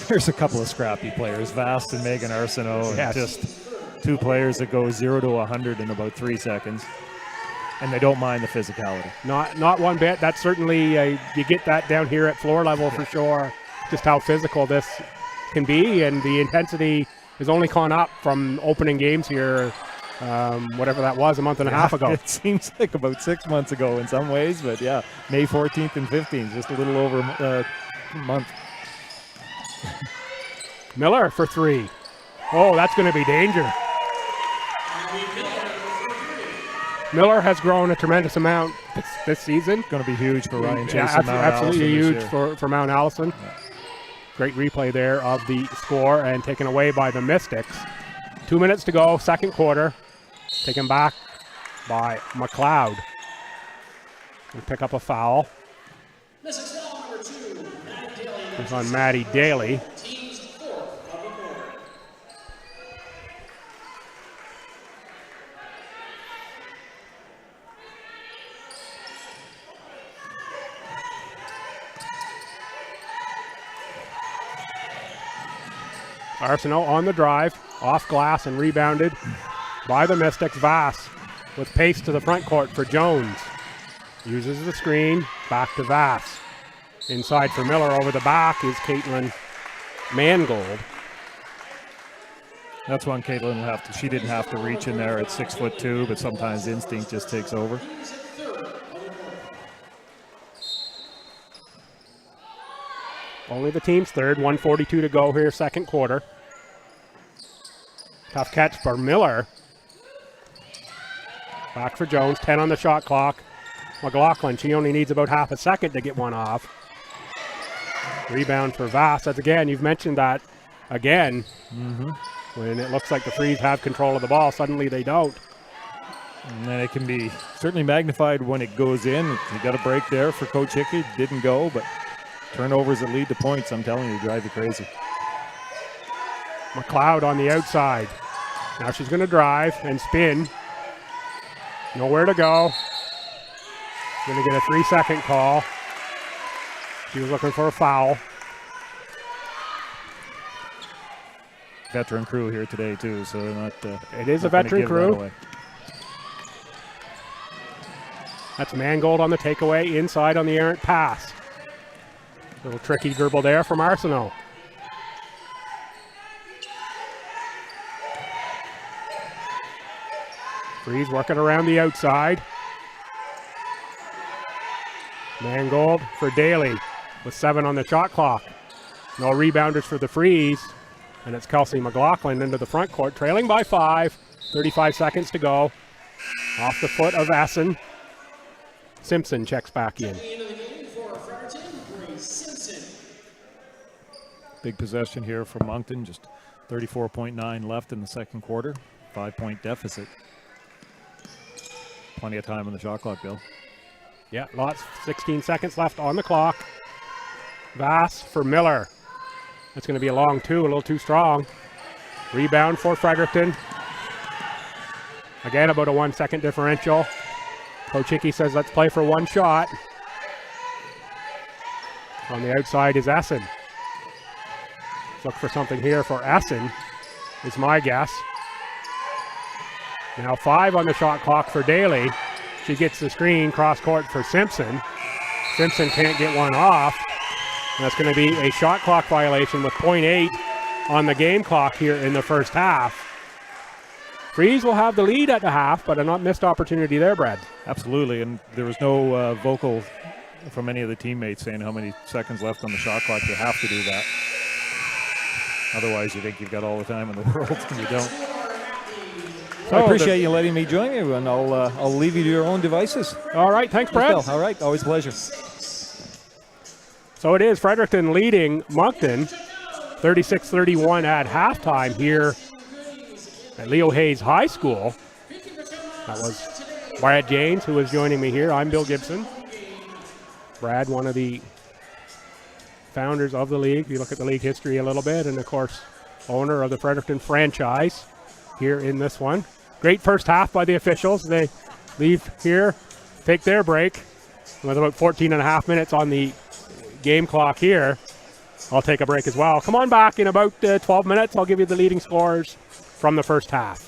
There's a couple of scrappy players, Vast and Megan Arsenault, Yes. and just two players that go 0 to 100 in about 3 seconds. And they don't mind the physicality. Not one bit. That's certainly, you get that down here at floor level for sure, just how physical this can be, and the intensity has only gone up from opening games here, whatever that was, a month and a half ago. It seems like about 6 months ago in some ways, but yeah, May 14th and 15th, just a little over a month. Miller for three. Oh, that's going to be danger. Miller has grown a tremendous amount this season. Going to be huge for Ryan Chase Yeah, and Mount absolutely Allison huge for Mount Allison. Yeah. Great replay there of the score and taken away by the Mystics. 2 minutes to go, second quarter. Taken back by McLeod. We'll pick up a foul. It's on Maddie Daly. Arsenault on the drive, off glass and rebounded by the Mystics. Vass with pace to the front court for Jones. Uses the screen, back to Vass. Inside for Miller, over the back is Caitlin Mangold. That's one Caitlin will have to, she didn't have to reach in there at 6'2", but sometimes instinct just takes over. Only the team's third, 1:42 to go here, second quarter. Tough catch for Miller. Back for Jones, 10 on the shot clock. McLaughlin, she only needs about half a second to get one off. Rebound for Vass. That's again, you've mentioned that again. When it looks like the Freeze have control of the ball, suddenly they don't. And then it can be certainly magnified when it goes in. You got a break there for Coach Hickey. Didn't go, but turnovers that lead to points, I'm telling you, drive you crazy. McLeod on the outside. Now she's going to drive and spin. Nowhere to go. Going to get a 3-second call. She was looking for a foul. Veteran crew here today too, so they're not. It is a veteran crew. That's Mangold on the takeaway, inside on the errant pass. Little tricky dribble there from Arsenault. Freeze working around the outside. Mangold for Daly with 7 on the shot clock. No rebounders for the Freeze. And it's Kelsey McLaughlin into the front court, trailing by 5. 35 seconds to go. Off the foot of Essen. Simpson checks back in. Big possession here for Moncton. Just 34.9 left in the second quarter. 5-point deficit. Plenty of time on the shot clock, Bill. Yeah, lots. 16 seconds left on the clock. Vass for Miller. That's going to be a long two, a little too strong. Rebound for Fredericton. Again, about a 1-second differential. Coach Hickey says let's play for one shot. On the outside is Essen. Look for something here for Essen, is my guess. Now 5 on the shot clock for Daly. She gets the screen, cross court for Simpson. Simpson can't get one off. And that's going to be a shot clock violation with 0.8 on the game clock here in the first half. Freeze will have the lead at the half, but a not missed opportunity there, Brad. Absolutely, and there was no vocal from any of the teammates saying how many seconds left on the shot clock. You have to do that. Otherwise, you think you've got all the time in the world, and you don't. So I appreciate you letting me join you, and I'll leave you to your own devices. All right, thanks, Brad. All right, always a pleasure. So it is Fredericton leading Moncton 36-31 at halftime here at Leo Hayes High School. That was Brad James who was joining me here. I'm Bill Gibson. Brad, one of the founders of the league. If you look at the league history a little bit, and of course, owner of the Fredericton franchise here in this one. Great first half by the officials. They leave here, take their break with about 14 and a half minutes on the game clock here. I'll take a break as well. Come on back in about 12 minutes. I'll give you the leading scores from the first half.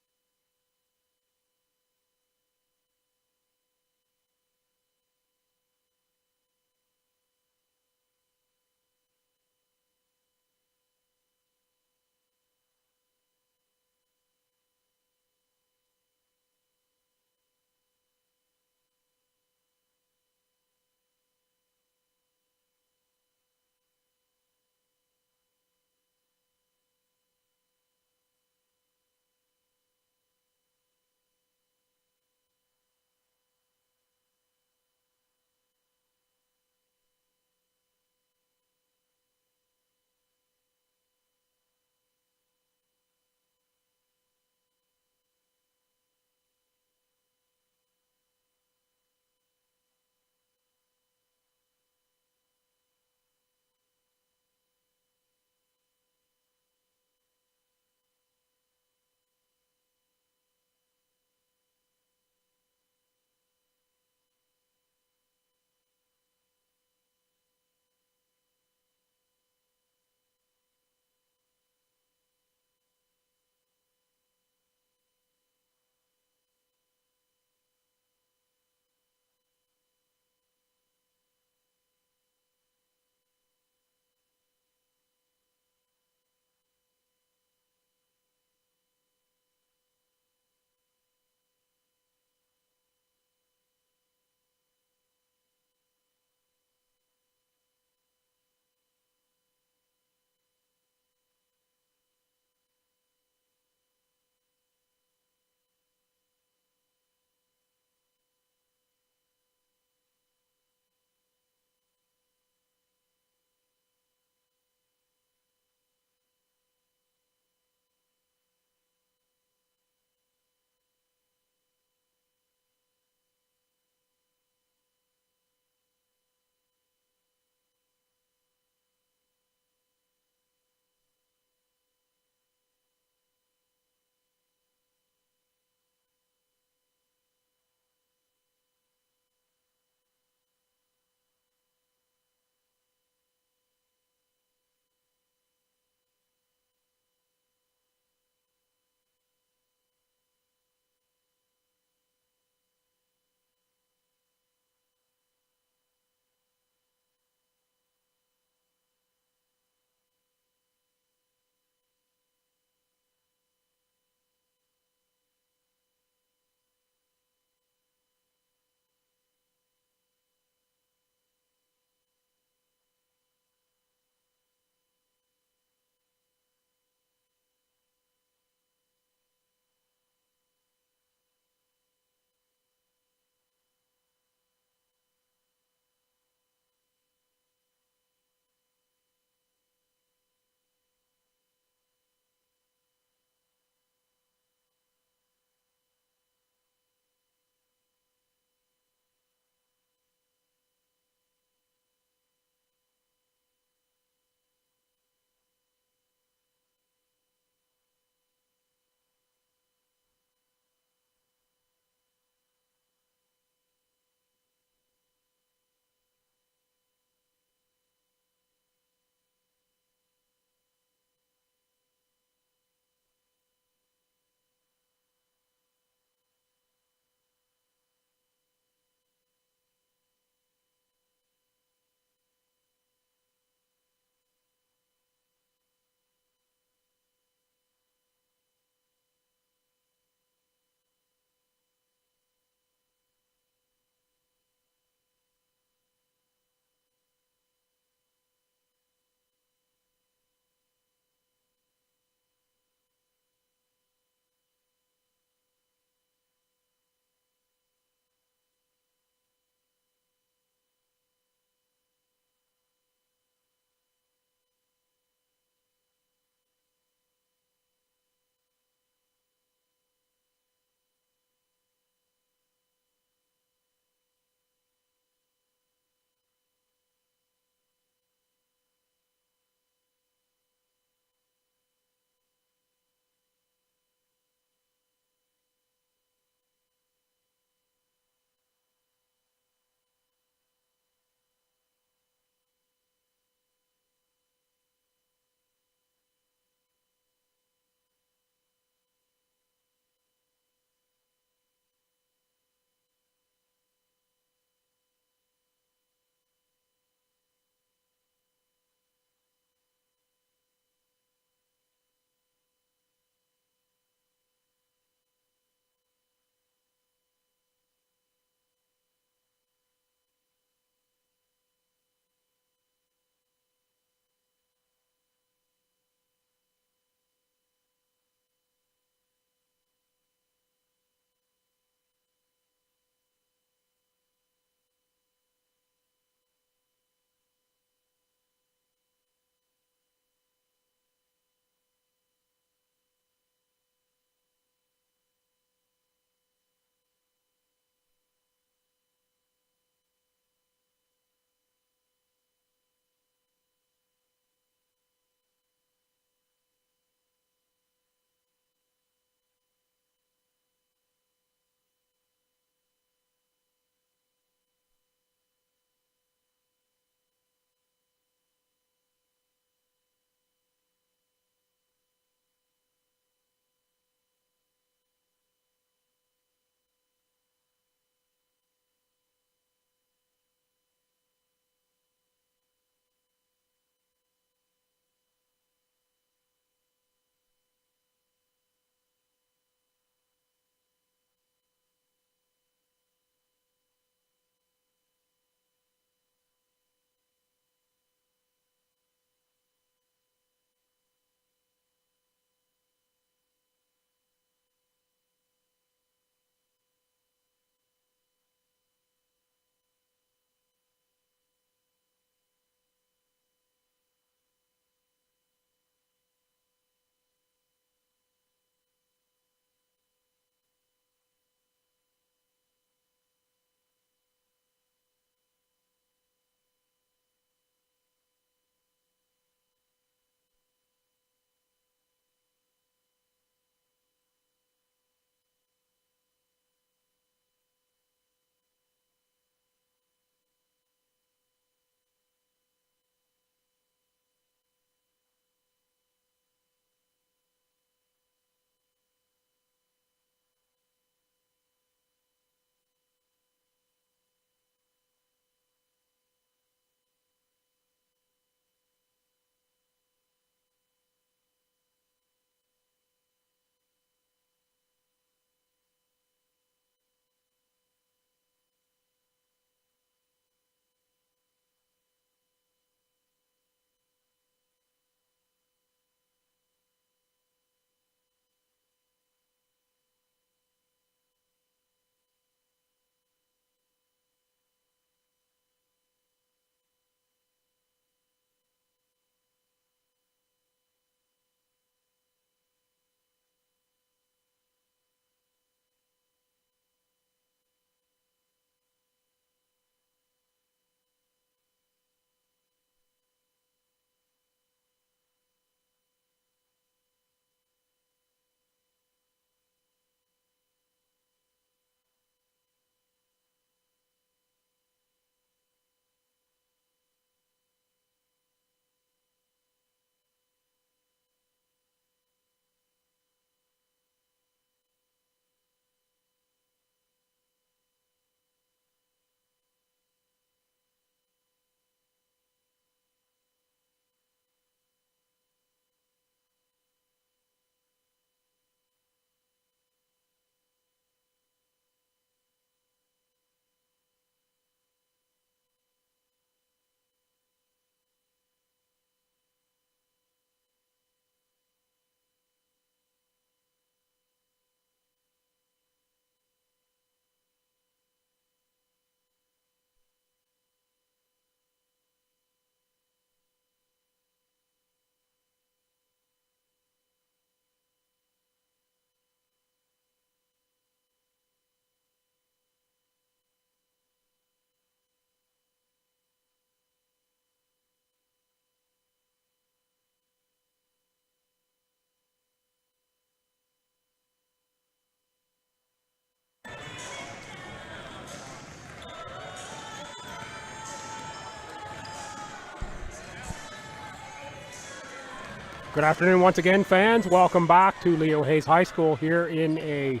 Good afternoon once again, fans. Welcome back to Leo Hayes High School here in a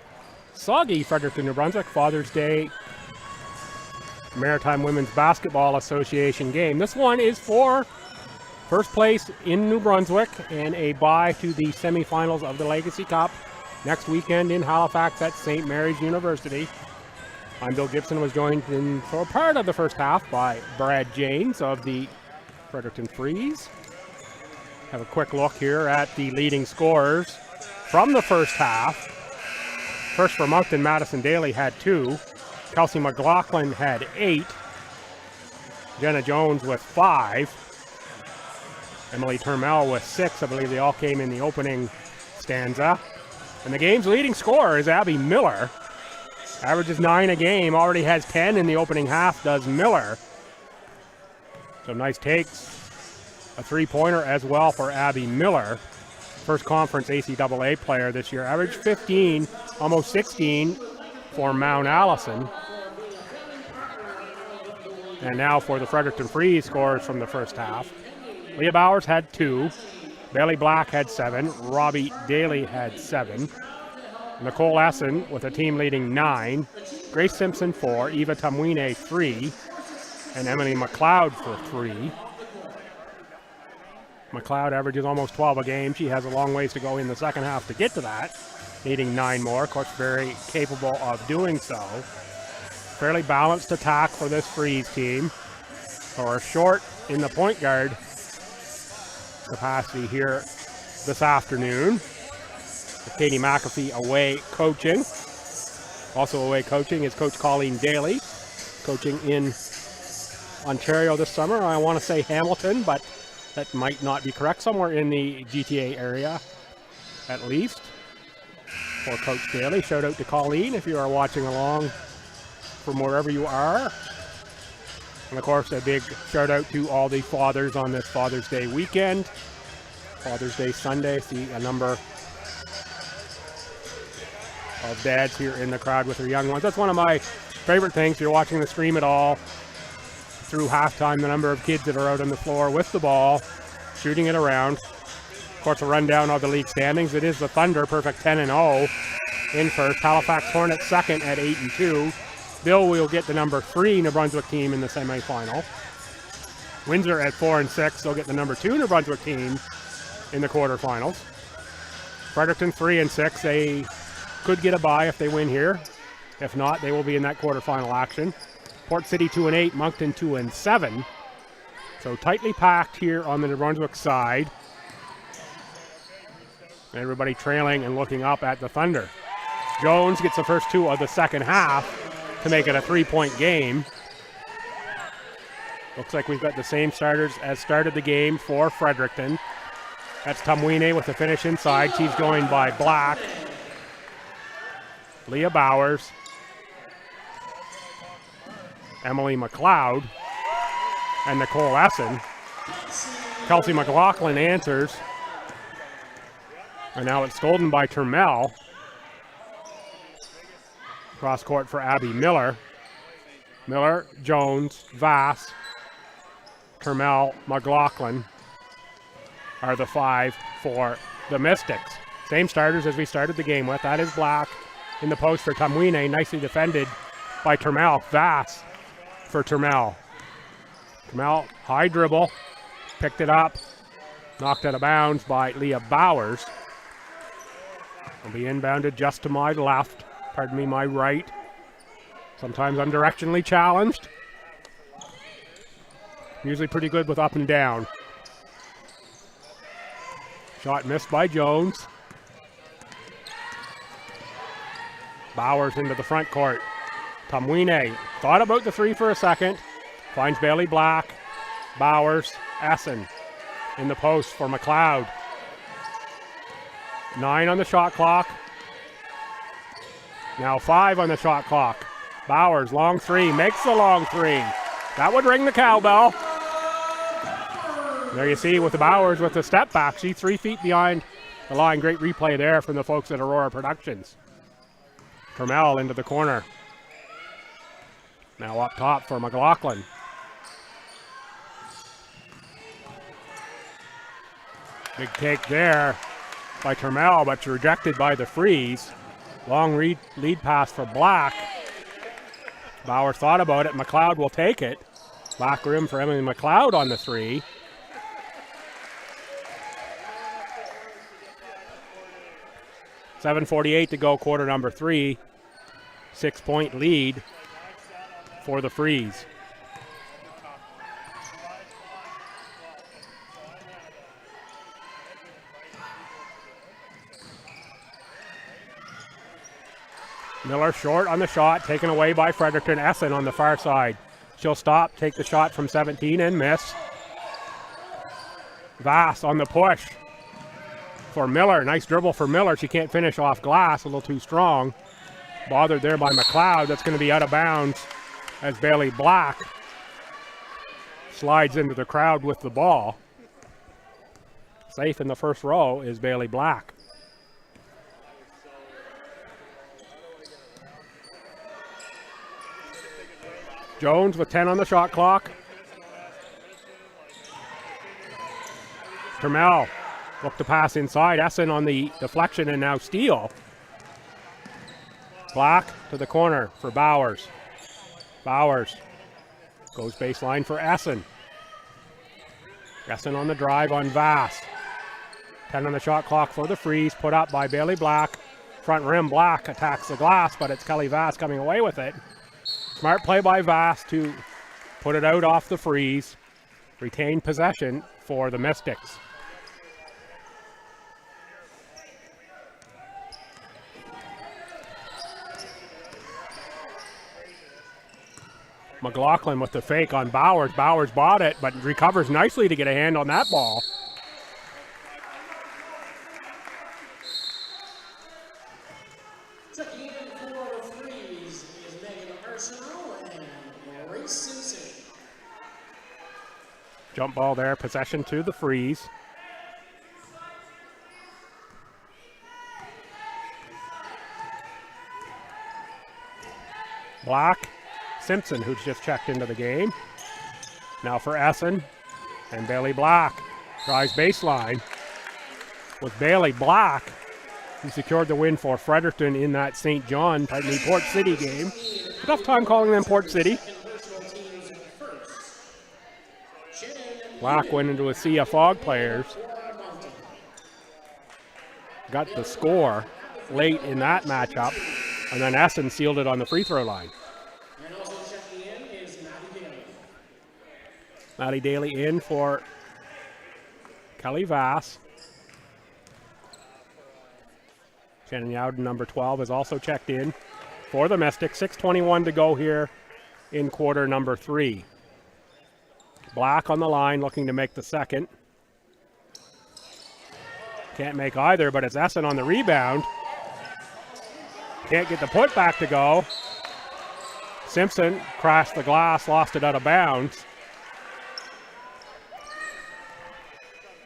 soggy Fredericton, New Brunswick Father's Day Maritime Women's Basketball Association game. This one is for first place in New Brunswick and a bye to the semifinals of the Legacy Cup next weekend in Halifax at St. Mary's University. I'm Bill Gibson, was joined in for part of the first half by Brad James of the Fredericton Freeze. Have a quick look here at the leading scorers from the first half. First for Moncton, Madison Daly had 2. Kelsey McLaughlin had 8. Jenna Jones with 5. Emily Turmel with 6. I believe they all came in the opening stanza. And the game's leading scorer is Abby Miller. Averages 9 a game, already has 10 in the opening half, does Miller. So nice takes. A three-pointer as well for Abby Miller. First conference ACAA player this year. Averaged 15, almost 16 for Mount Allison. And now for the Fredericton Freeze scores from the first half. Leah Bowers had 2. Bailey Black had 7. Robbie Daly had 7. Nicole Essen with a team leading 9. Grace Simpson 4. Eva Tamwine 3. And Emily McLeod for 3. McLeod averages almost 12 a game. She has a long ways to go in the second half to get to that, needing 9 more. Of course, very capable of doing so. Fairly balanced attack for this Freeze team. Or short in the point guard capacity here this afternoon. With Katie McAfee away coaching. Also away coaching is Coach Colleen Daly, coaching in Ontario this summer. I want to say Hamilton, but that might not be correct. Somewhere in the GTA area, at least, for Coach Daly. Shout out to Colleen if you are watching along from wherever you are. And of course, a big shout out to all the fathers on this Father's Day weekend. Father's Day Sunday. See a number of dads here in the crowd with their young ones. That's one of my favorite things. If you're watching the stream at all, through halftime, the number of kids that are out on the floor with the ball, shooting it around. Of course, a rundown of the league standings. It is the Thunder, perfect 10-0 in first. Halifax Hornets second at 8-2. Bill will get the number 3 New Brunswick team in the semifinal. Windsor at 4-6. They'll get the number 2 New Brunswick team in the quarterfinals. Fredericton 3-6. They could get a bye if they win here. If not, they will be in that quarterfinal action. Port City 2-8, Moncton 2-7. So tightly packed here on the New Brunswick side. Everybody trailing and looking up at the Thunder. Jones gets the first 2 of the second half to make it a 3-point game. Looks like we've got the same starters as started the game for Fredericton. That's Tamwine with the finish inside. She's joined by Black, Leah Bowers, Emily McLeod, and Nicole Essen. Kelsey McLaughlin answers. And now it's stolen by Turmel. Cross court for Abby Miller. Miller, Jones, Vass, Turmel, McLaughlin are the 5 for the Mystics. Same starters as we started the game with. That is Black in the post for Tamwine. Nicely defended by Turmel. Vass for Turmel. Turmel, high dribble, picked it up, knocked out of bounds by Leah Bowers. Will be inbounded just to my left, pardon me, my right. Sometimes I'm directionally challenged. Usually pretty good with up and down. Shot missed by Jones. Bowers into the front court. Tamwine thought about the 3 for a second. Finds Bailey Black. Bowers, Essen in the post for McLeod. 9 on the shot clock. Now 5 on the shot clock. Bowers, long 3, makes the long 3. That would ring the cowbell. There you see with the Bowers with the step back. She's 3 feet behind the line. Great replay there from the folks at Aurora Productions. Turmel into the corner. Now up top for McLaughlin. Big take there by Termel, but it's rejected by the Freeze. Long lead pass for Black. Bauer thought about it. McLeod will take it. Back rim for Emily McLeod on the three. .7:48 to go, quarter number 3. 6-point lead for the Freeze. Miller short on the shot, taken away by Fredericton. Essen on the far side. She'll stop, take the shot from 17 and miss. Vass on the push for Miller. Nice dribble for Miller. She can't finish off glass, a little too strong. Bothered there by McLeod. That's going to be out of bounds as Bailey Black slides into the crowd with the ball. Safe in the first row is Bailey Black. Jones with 10 on the shot clock. Termel look to pass inside. Essen on the deflection and now steal. Black to the corner for Bowers. Bowers goes baseline for Essen. Essen on the drive on Vass. 10 on the shot clock for the Freeze. Put up by Bailey Black. Front rim, Black attacks the glass, but it's Kelly Vass coming away with it. Smart play by Vass to put it out off the Freeze. Retain possession for the Mystics. McLaughlin with the fake on Bowers. Bowers bought it, but recovers nicely to get a hand on that ball. Checking in for the Freeze is Megan Arsenault and Grace Simpson. Jump ball there, possession to the Freeze. Black. Simpson, who's just checked into the game. Now for Essen and Bailey Black. Drives baseline with Bailey Black, who secured the win for Fredericton in that St. John, pardon me, Port City game. Tough time calling them Port City. Black went into a sea of Fog players. Got the score late in that matchup, and then Essen sealed it on the free throw line. Maddie Daly in for Kelly Vass. Shannon Yowden, number 12, is also checked in for the Mystics. 6:21 to go here in quarter number 3. Black on the line looking to make the second. Can't make either, but it's Essen on the rebound. Can't get the putback to go. Simpson crashed the glass, lost it out of bounds.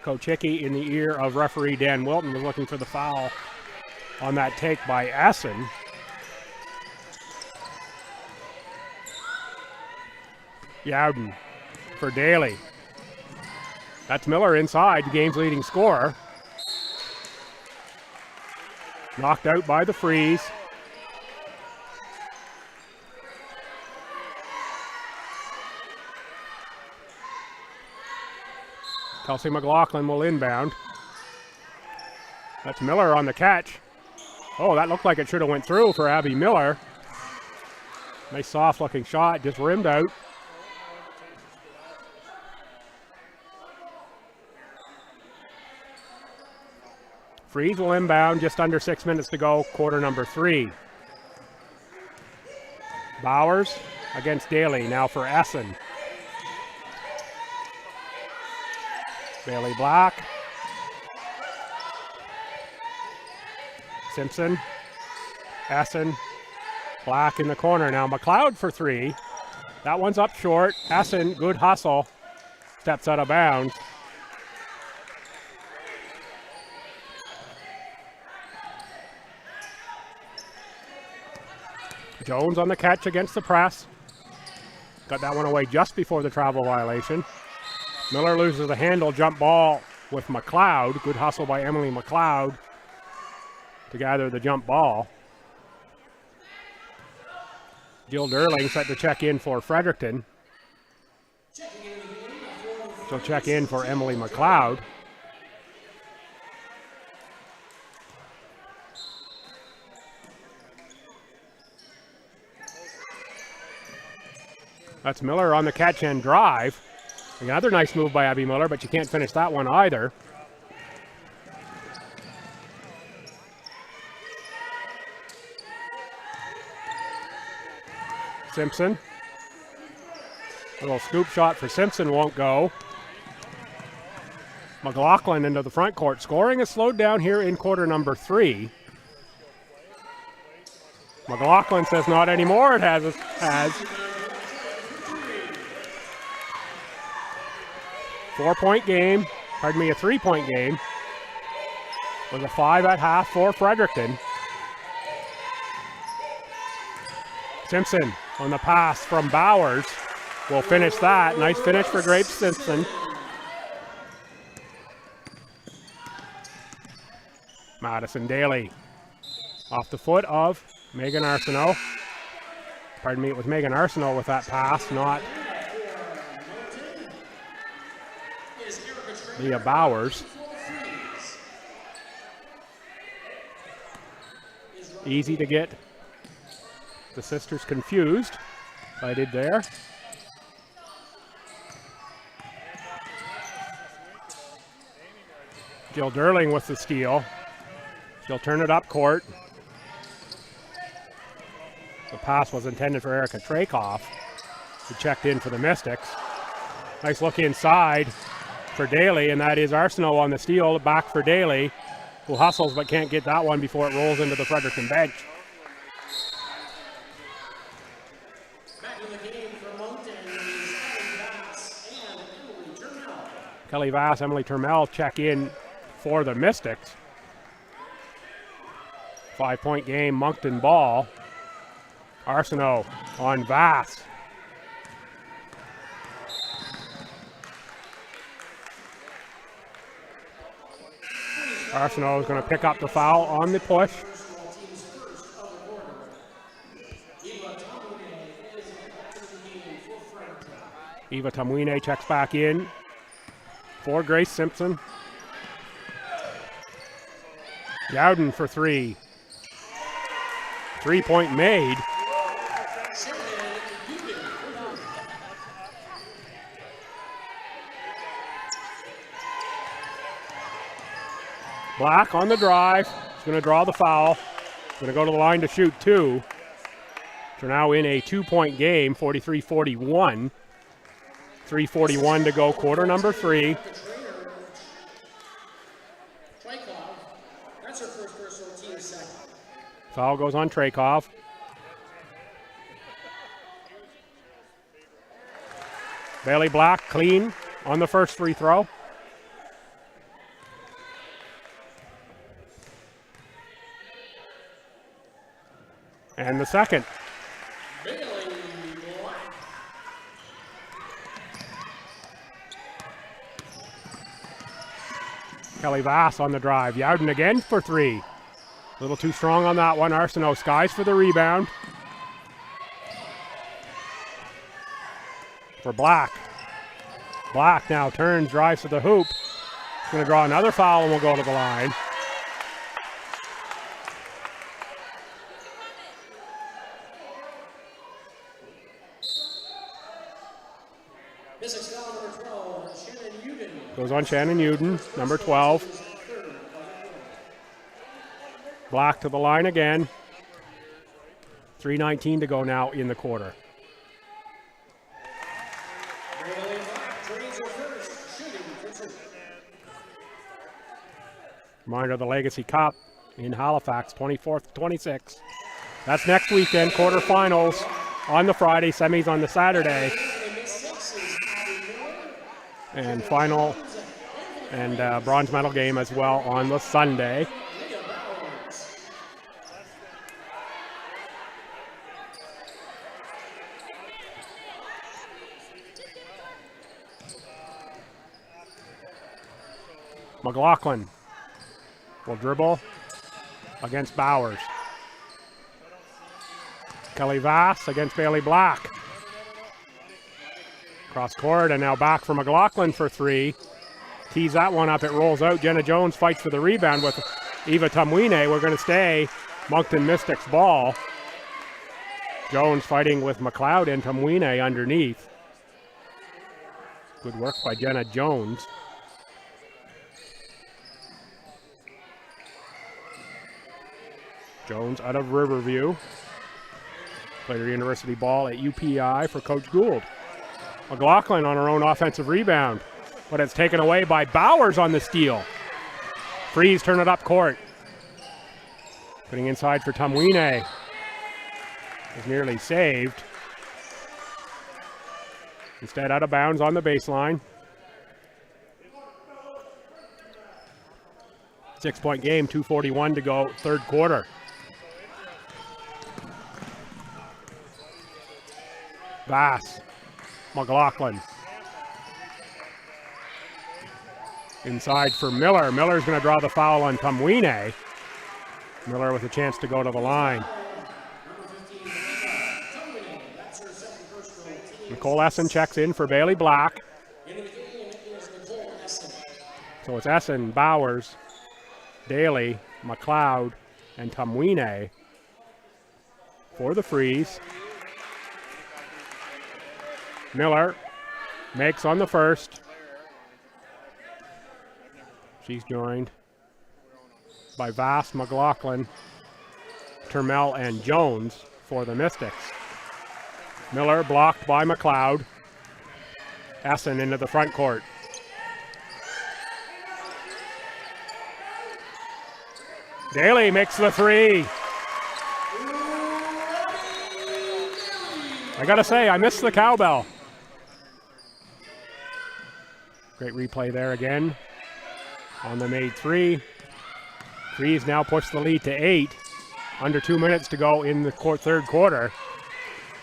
Coach Hickey, in the ear of referee Dan Wilton, was looking for the foul on that take by Essen. Yowden for Daly. That's Miller inside, the game's leading scorer. Knocked out by the Freeze. Kelsey McLaughlin will inbound. That's Miller on the catch. Oh, that looked like it should have went through for Abby Miller. Nice soft looking shot, just rimmed out. Freeze will inbound, just under 6 minutes to go, quarter number 3. Bowers against Daly, now for Essen. Bailey Black. Simpson. Essen. Black in the corner now. McLeod for 3. That one's up short. Essen, good hustle. Steps out of bounds. Jones on the catch against the press. Got that one away just before the travel violation. Miller loses the handle, jump ball with McLeod. Good hustle by Emily McLeod to gather the jump ball. Jill Durling set to check in for Fredericton. She'll check in for Emily McLeod. That's Miller on the catch and drive. Another nice move by Abby Miller, but you can't finish that one either. Simpson. A little scoop shot for Simpson won't go. McLaughlin into the front court. Scoring is slowed down here in quarter number 3. McLaughlin says not anymore. It has. A 3-point game. With a 5 at half for Fredericton. Simpson on the pass from Bowers will finish that. Nice finish for Grape Simpson. Madison Daly off the foot of Megan Arsenault. Pardon me, it was Megan Arsenault with that pass, not Leah Bowers. Easy to get the sisters confused. I did there. Jill Durling with the steal. She'll turn it up court. The pass was intended for Erica Trakoff, who checked in for the Mystics. Nice look inside for Daly, and that is Arsenault on the steal. Back for Daly, who hustles but can't get that one before it rolls into the Fredericton bench. Back in the game for Moncton is Kelly Vass and Emily Turmel. Kelly Vass, Emily Turmel check in for the Mystics. 5-point game, Moncton ball. Arsenault on Vass. Arsenault is going to pick up the foul on the push. Eva Tamwine checks back in for Grace Simpson. Yowden for 3. 3-point made. Black on the drive. He's going to draw the foul. Going to go to the line to shoot 2. So now in a 2-point game, 43-41. 3:41 to go, quarter number 3. That's her first personal team second. Foul goes on Trakoff. Bailey Black clean on the first free throw. And the second. Bailey Black. Kelly Vass on the drive. Yowden again for 3. A little too strong on that one. Arsenault skies for the rebound. For Black. Black now turns, drives to the hoop. He's going to draw another foul and will go to the line. Mystics foul number 12, Shannon Uden. Goes on Shannon Uden, number 12. Black to the line again. 3:19 to go now in the quarter. Bailey Black trades her first, shooting for 2. Reminder of the Legacy Cup in Halifax, 24th to 26th. That's next weekend, quarterfinals on the Friday, semis on the Saturday. And final and bronze medal game as well on the Sunday. McLaughlin will dribble against Bowers. Kelly Vass against Bailey Black. Cross court, and now back for McLaughlin for three. Tees that one up, it rolls out. Jenna Jones fights for the rebound with Eva Tumwine. We're going to stay Moncton Mystics ball. Jones fighting with McLeod and Tumwine underneath. Good work by Jenna Jones. Jones out of Riverview. Later University ball at UPI for Coach Gould. McLaughlin on her own offensive rebound, but it's taken away by Bowers on the steal. Freeze turn it up court. Putting inside for Tumwine. Is nearly saved. Instead out of bounds on the baseline. 6-point game, 2:41 to go, third quarter. Vass, McLaughlin. Inside for Miller. Miller's going to draw the foul on Tumwine. Miller with a chance to go to the line. Nicole Essen checks in for Bailey Black. So it's Essen, Bowers, Daly, McLeod, and Tumwine for the freeze. Miller makes on the first. She's joined by Vass, McLaughlin, Turmel, and Jones for the Mystics. Miller blocked by McLeod. Essen into the front court. Daly makes the three. I gotta say, I missed the cowbell. Great replay there again on the made three. Freeze now push the lead to 8. Under 2 minutes to go in the third quarter.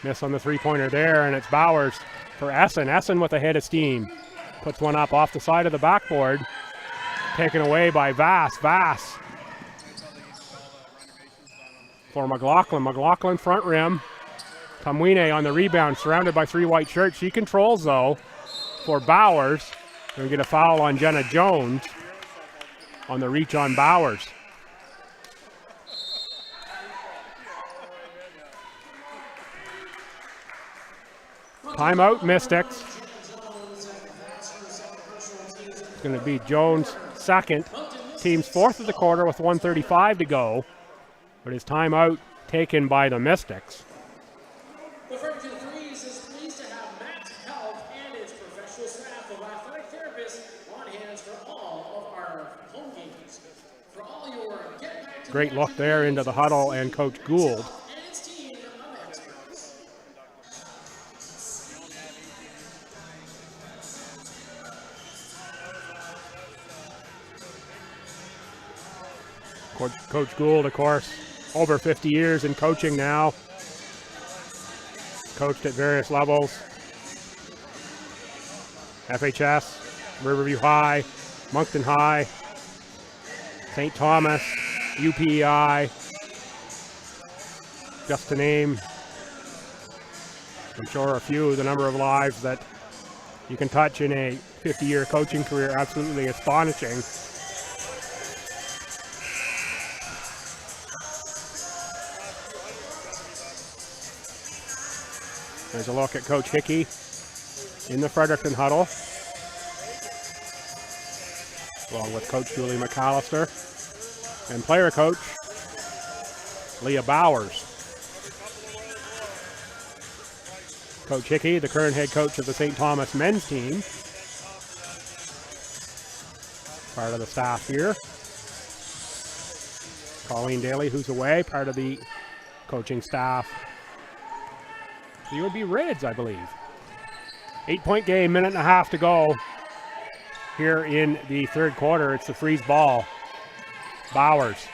Miss on the three-pointer there, and it's Bowers for Essen. Essen with a head of steam. Puts one up off the side of the backboard. Taken away by Vass. Vass for McLaughlin. McLaughlin front rim. Tumwine on the rebound, surrounded by 3 white shirts. She controls, though, for Bowers. We get a foul on Jenna Jones on the reach on Bowers. Timeout, Mystics. It's going to be Jones' second. Team's fourth of the quarter with 1:35 to go. But his timeout taken by the Mystics. The Fredericton Threes is pleased to have Matt Health and its professional staff of athletic therapists on hands for all of our home games. For all your get back to Great look there into the huddle and Coach Gould. and its team of experts. Coach Gould, of course, over 50 years in coaching now. Coached at various levels. FHS, Riverview High, Moncton High, St. Thomas, UPEI, just to name, I'm sure, a few of the number of lives that you can touch in a 50-year coaching career. Absolutely astonishing. There's a look at Coach Hickey in the Fredericton huddle, along with Coach Julie McAllister and player coach Leah Bowers. Coach Hickey, the current head coach of the St. Thomas men's team, part of the staff here. Colleen Daly, who's away, part of the coaching staff. The UB Reds, I believe. 8-point game, minute and a half to go here in the third quarter. It's the freeze ball. Bowers.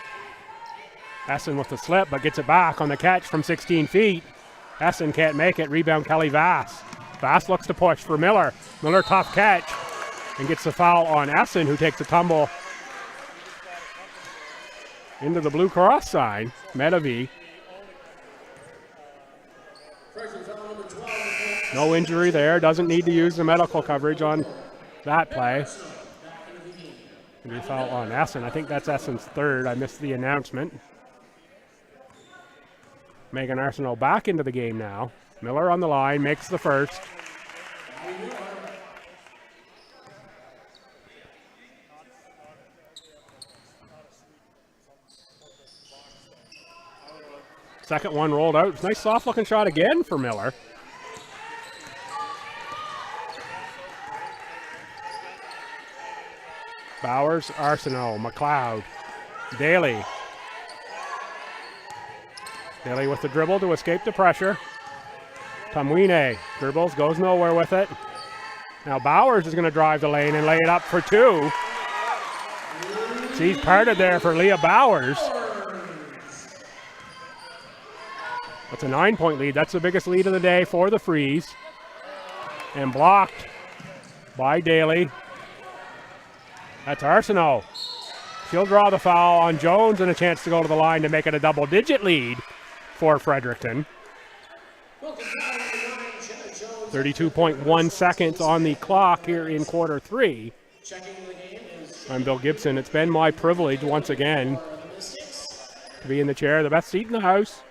Essen with the slip, but gets it back on the catch from 16 feet. Essen can't make it. Rebound, Kelly Vass. Vass looks to push for Miller. Miller, tough catch, and gets the foul on Essen, who takes a tumble into the Blue Cross sign. Medavie. No injury there. Doesn't need to use the medical coverage on that play. Maybe foul on Essen. I think that's Essen's third. I missed the announcement. Megan Arsenault back into the game now. Miller on the line, makes the first. Second one rolled out. Nice soft looking shot again for Miller. Bowers, Arsenault, McLeod, Daly. Daly with the dribble to escape the pressure. Tamwine dribbles, goes nowhere with it. Now Bowers is going to drive the lane and lay it up for two. She's parted there for Leah Bowers. That's a 9-point lead. That's the biggest lead of the day for the Freeze. And blocked by Daly. That's Arsenault. She'll draw the foul on Jones and a chance to go to the line to make it a double-digit lead for Fredericton. 32.1 seconds on the clock here in quarter three. I'm Bill Gibson. It's been my privilege once again to be in the chair, the best seat in the house.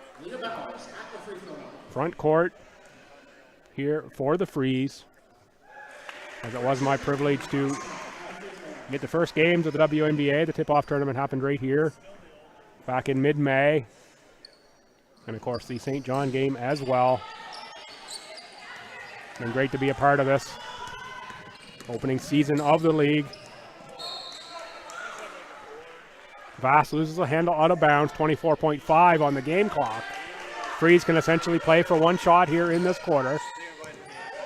Front court here for the Freeze, as it was my privilege to get the first games of the WNBA. The tip-off tournament happened right here back in mid-May. And, of course, the St. John game as well. Been great to be a part of this opening season of the league. Vass loses the handle out of bounds, 24.5 on the game clock. Freeze can essentially play for one shot here in this quarter.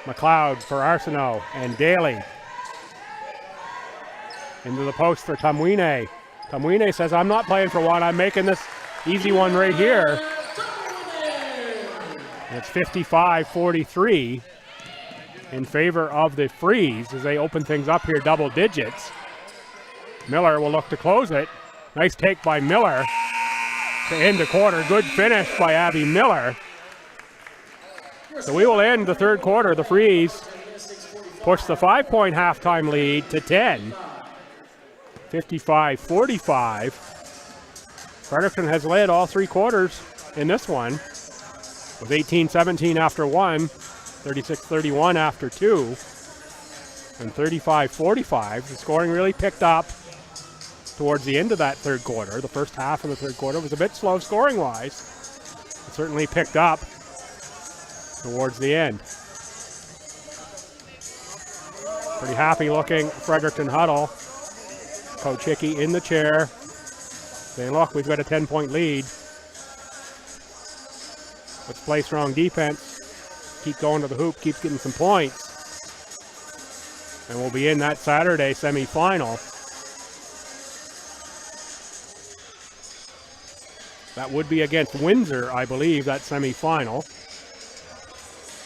McLeod for Arsenault and Daly. Into the post for Tamwine. Tamwine says, I'm not playing for one. I'm making this easy one right here. And it's 55-43 in favor of the Freeze as they open things up here double digits. Miller will look to close it. Nice take by Miller to end the quarter. Good finish by Abby Miller. So we will end the third quarter. The Freeze push the 5-point halftime lead to 10. 55-45. Fredericton has led all three quarters in this one with 18-17 after one, 36-31 after two, and 35-45. The scoring really picked up towards the end of that third quarter. The first half of the third quarter was a bit slow scoring-wise. It certainly picked up towards the end. Pretty happy looking Fredericton huddle. Coach Hickey in the chair saying, look, we've got a 10-point lead. Let's play strong defense. Keep going to the hoop, keep getting some points. And we'll be in that Saturday semifinal. That would be against Windsor, I believe, that semifinal.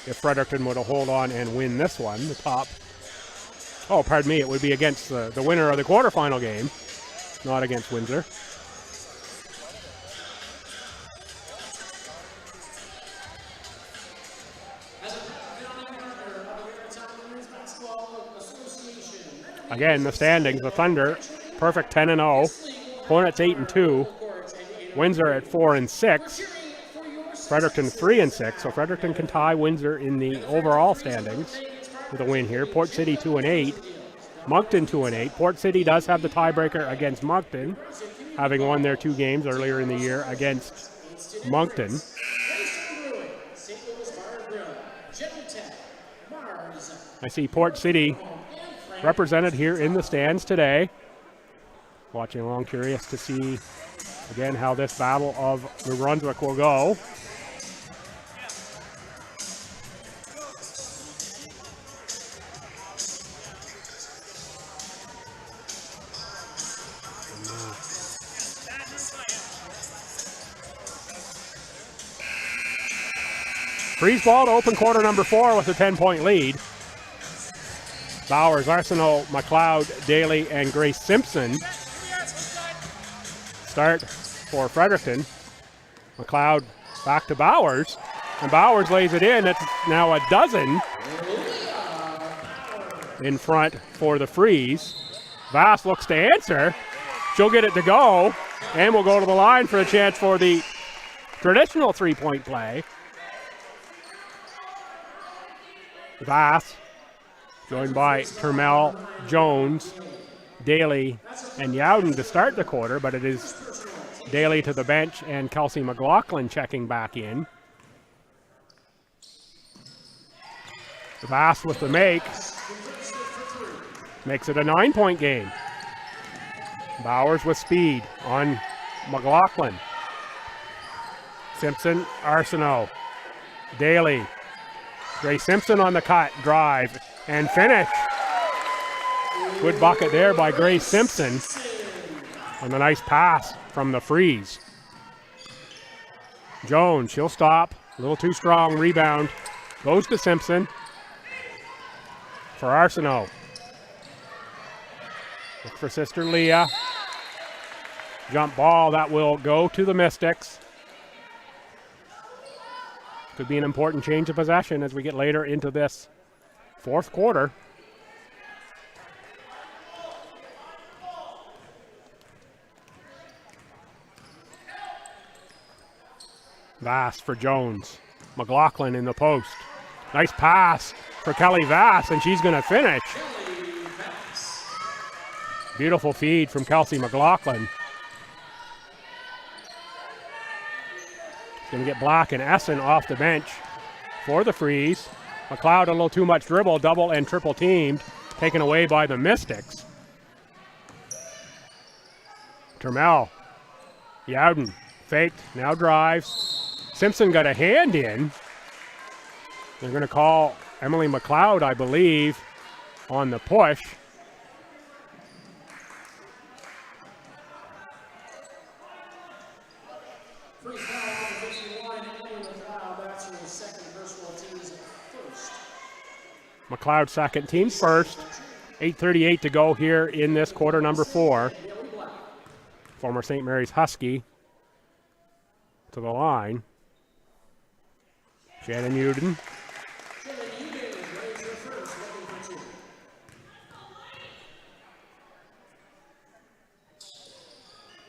If Fredericton were to hold on and win this one, the top. Oh, pardon me, it would be against the winner of the quarterfinal game, not against Windsor. Again, the standings, the Thunder, perfect 10-0. Hornets 8-2. Windsor at 4-6. Fredericton 3-6. So Fredericton can tie Windsor in the overall standings with a win here. Port City 2-8. Moncton 2-8. Port City does have the tiebreaker against Moncton, having won their two games earlier in the year against Moncton. I see Port City represented here in the stands today. Watching along, curious to see again how this battle of New Brunswick will go. Freeze ball to open quarter number 4 with a 10-point lead. Bowers, Arsenault, McLeod, Daly, and Grace Simpson start for Fredericton. McLeod back to Bowers, and Bowers lays it in. It's now a dozen in front for the Freeze. Vass looks to answer. She'll get it to go, and we'll go to the line for a chance for the traditional three-point play. Vass, joined by Turmel, Jones, Daly, and Yowden to start the quarter, but it is Daly to the bench and Kelsey McLaughlin checking back in. Vass with the make. Makes it a 9-point game. Bowers with speed on McLaughlin. Simpson, Arsenault, Daly. Grace Simpson on the cut, drive, and finish. Good bucket there by Grace Simpson on the nice pass from the Freeze. Jones, she'll stop. A little too strong, rebound. Goes to Simpson. For Arsenault. Look for sister Leah. Jump ball, that will go to the Mystics. Could be an important change of possession as we get later into this fourth quarter. Vass for Jones. McLaughlin in the post. Nice pass for Kelly Vass, and she's going to finish. Beautiful feed from Kelsey McLaughlin. Going to get Black and Essen off the bench for the Freeze. McLeod a little too much dribble, double and triple teamed, taken away by the Mystics. Turmel, Yowden, faked, now drives. Simpson got a hand in. They're going to call Emily McLeod, I believe, on the push. McLeod second, team first. 8:38 to go here in this quarter number 4. Former St. Mary's Husky to the line. Shannon Uden.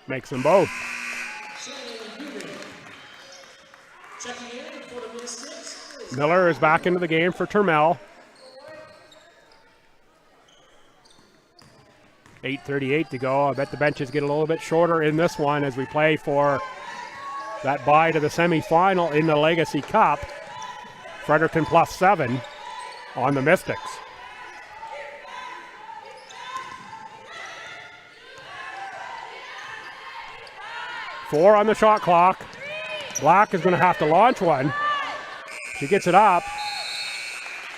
Makes them both. Miller is back into the game for Turmel. 8:38 to go. I bet the benches get a little bit shorter in this one as we play for that bye to the semifinal in the Legacy Cup. Fredericton +7 on the Mystics. Four on the shot clock. Black is going to have to launch one. She gets it up.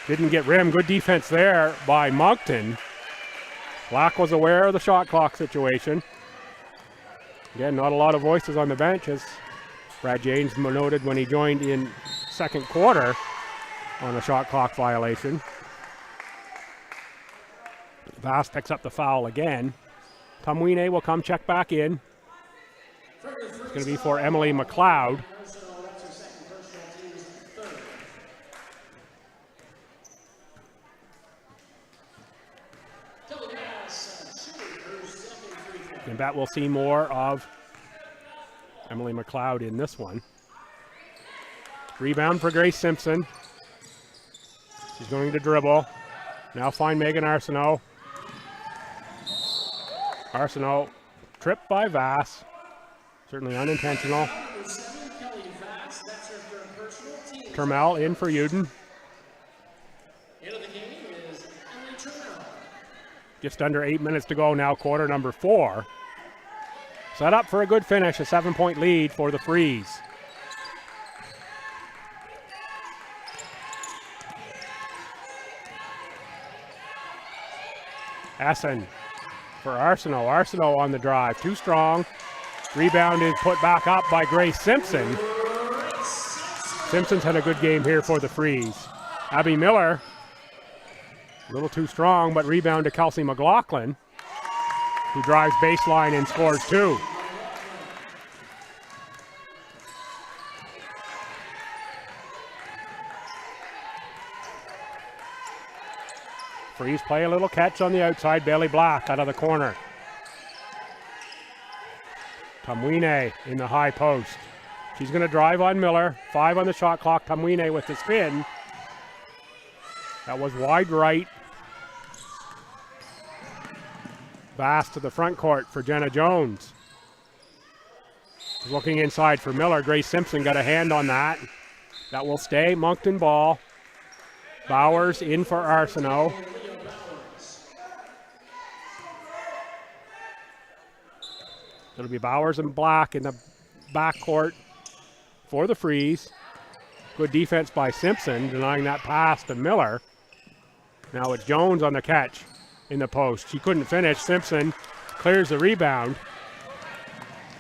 Didn't get rim. Good defense there by Moncton. Black was aware of the shot clock situation. Again, not a lot of voices on the bench, as Brad James noted when he joined in second quarter on a shot clock violation. Vass picks up the foul again. Tumwine will come check back in. It's going to be for Emily McLeod. And bet we'll see more of Emily McLeod in this one. Rebound for Grace Simpson. She's going to dribble. Now find Megan Arsenault. Arsenault tripped by Vass. Certainly unintentional. Turmel in for Uden. Just under 8 minutes to go now, quarter number 4. Set up for a good finish, a 7-point lead for the Freeze. Essen for Arsenault. Arsenault on the drive, too strong. Rebound is put back up by Grace Simpson. Simpson's had a good game here for the Freeze. Abby Miller, a little too strong, but rebound to Kelsey McLaughlin, who drives baseline and scores 2. Freeze play a little catch on the outside. Bailey Black out of the corner. Tamwine in the high post. She's going to drive on Miller. 5 on the shot clock. Tamwine with the spin. That was wide right. Pass to the front court for Jenna Jones. Looking inside for Miller. Grace Simpson got a hand on that. That will stay. Moncton ball. Bowers in for Arsenault. It'll be Bowers and Black in the backcourt for the Freeze. Good defense by Simpson, denying that pass to Miller. Now it's Jones on the catch in the post. She couldn't finish. Simpson clears the rebound.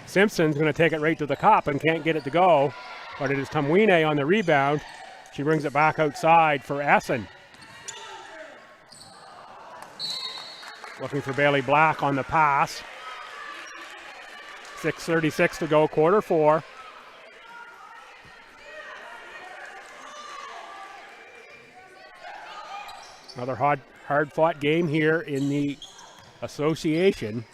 Simpson's going to take it right to the cup and can't get it to go, but it is Tamwine on the rebound. She brings it back outside for Essen. Looking for Bailey Black on the pass. 6:36 to go, quarter 4. Another hard-fought game here in the association.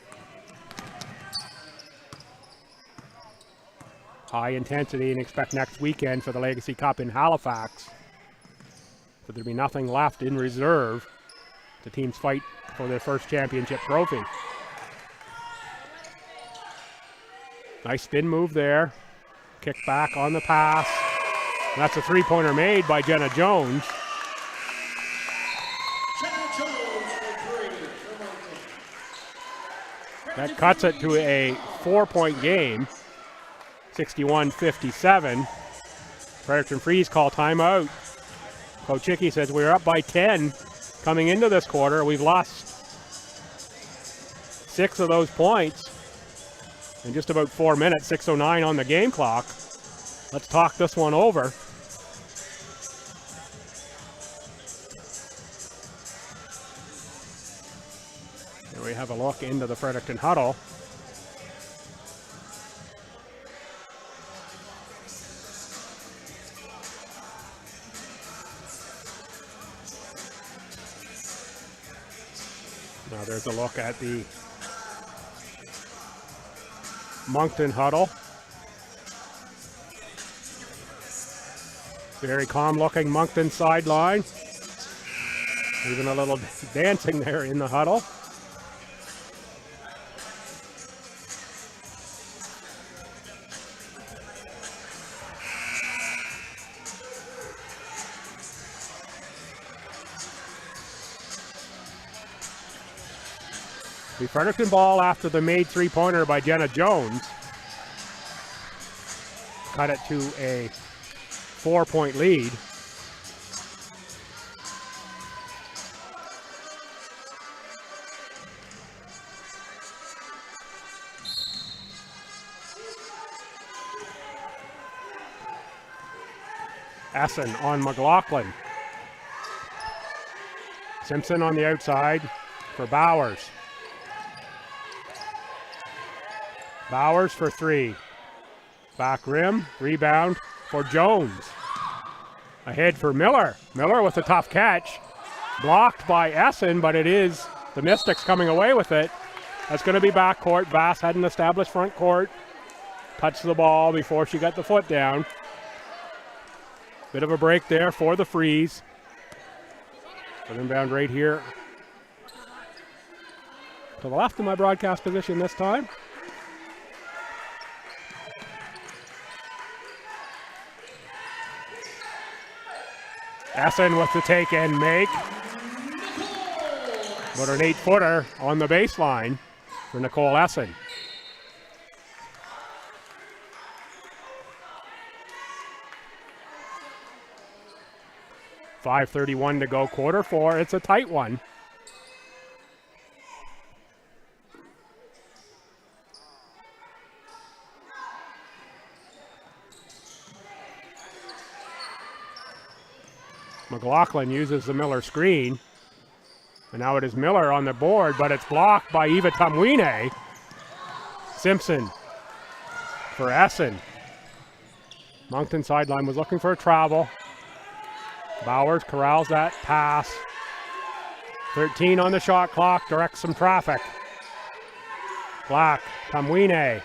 High intensity, and expect next weekend for the Legacy Cup in Halifax. But there'll be nothing left in reserve. The teams fight for their first championship trophy. Nice spin move there. Kick back on the pass. And that's a three-pointer made by Jenna Jones. That cuts it to a 4-point game. 61-57. Fredericton Freeze call timeout. Coach Hickey says we're up by 10 coming into this quarter. We've lost 6 of those points in just about 4 minutes. 6:09 on the game clock. Let's talk this one over. Here we have a look into the Fredericton huddle. Now there's a look at the Moncton huddle. Very calm looking Moncton sideline. Even a little dancing there in the huddle. The Fredericton ball after the made three-pointer by Jenna Jones. Cut it to a 4-point lead. Essen on McLaughlin. Simpson on the outside for Bowers. Bowers for 3. Back rim, rebound for Jones. Ahead for Miller. Miller with a tough catch. Blocked by Essen, but it is the Mystics coming away with it. That's going to be backcourt. Bass had an established front court. Touched the ball before she got the foot down. Bit of a break there for the Freeze. But inbound right here to the left of my broadcast position this time. Essen with the take and make. But an 8-footer on the baseline for Nicole Essen. .5:31 to go, quarter 4. It's a tight one. McLaughlin uses the Miller screen. And now it is Miller on the board, but it's blocked by Eva Tamwine. Simpson for Essen. Moncton sideline was looking for a travel. Bowers corrals that pass 13 on the shot clock, directs some traffic. Black, Tamwine.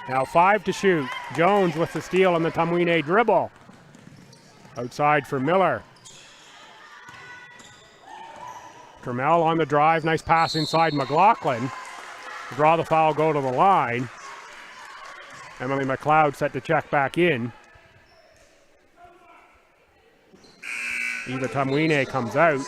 Now 5 to shoot. Jones with the steal on the Tamwine dribble. Outside for Miller. Trammell on the drive, nice pass inside McLaughlin. Draw the foul, go to the line. Emily McLeod set to check back in. Eva Tamwine comes out.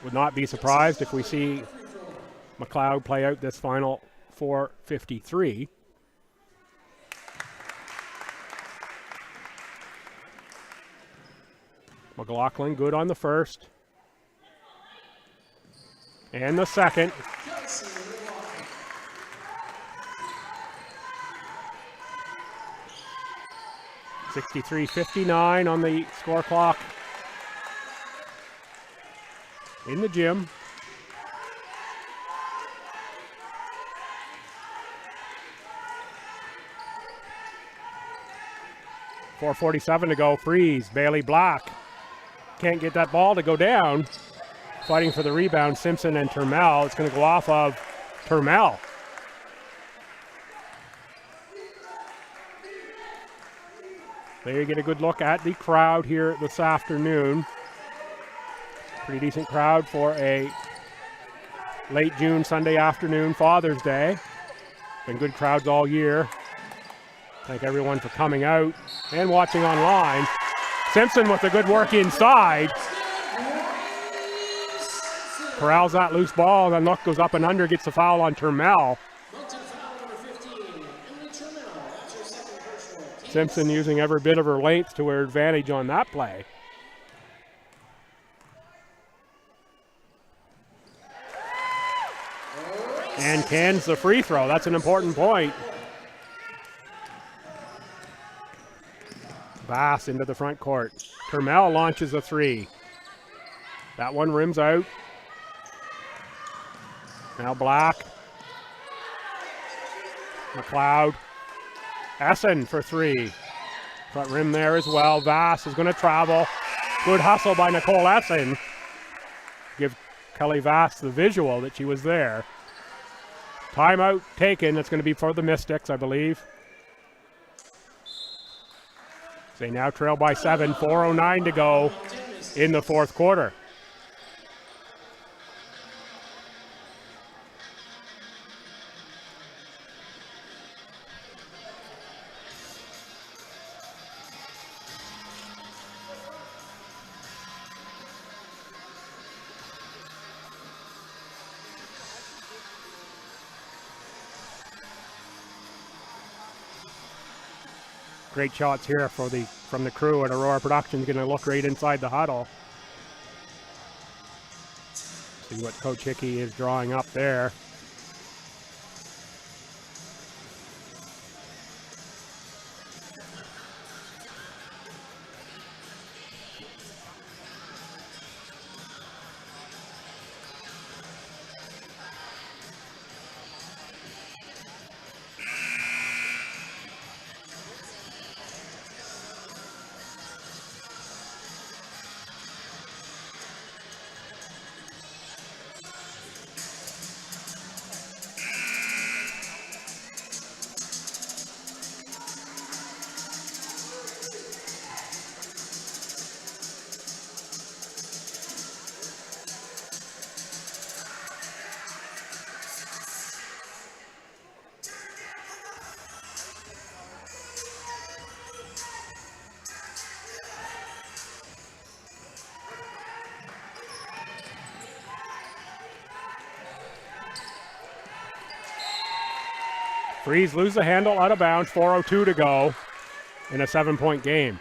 Would not be surprised if we see McLeod play out this final 4:53. McLaughlin good on the first. And the second. (63:59) on the score clock in the gym. .447 to go. Freeze. Bailey Black can't get that ball to go down. Fighting for the rebound, Simpson and Turmel. It's going to go off of Turmel. There you get a good look at the crowd here this afternoon. Pretty decent crowd for a late June Sunday afternoon, Father's Day. Been good crowds all year. Thank everyone for coming out and watching online. Simpson with the good work inside. Corrals that loose ball, then look, goes up and under, gets the foul on Turmel. Simpson using every bit of her length to her advantage on that play. And cans the free throw. That's an important point. Bass into the front court. Turmel launches a three. That one rims out. Now Black. McLeod. Essen for three. Front rim there as well. Vass is going to travel. Good hustle by Nicole Essen. Give Kelly Vass the visual that she was there. Timeout taken. It's going to be for the Mystics, I believe. They now trail by 7. 4:09 to go in the fourth quarter. Great shots here from the crew at Aurora Productions. Going to look right inside the huddle. See what Coach Hickey is drawing up there. Freeze lose the handle out of bounds. 4:02 to go in a 7-point game.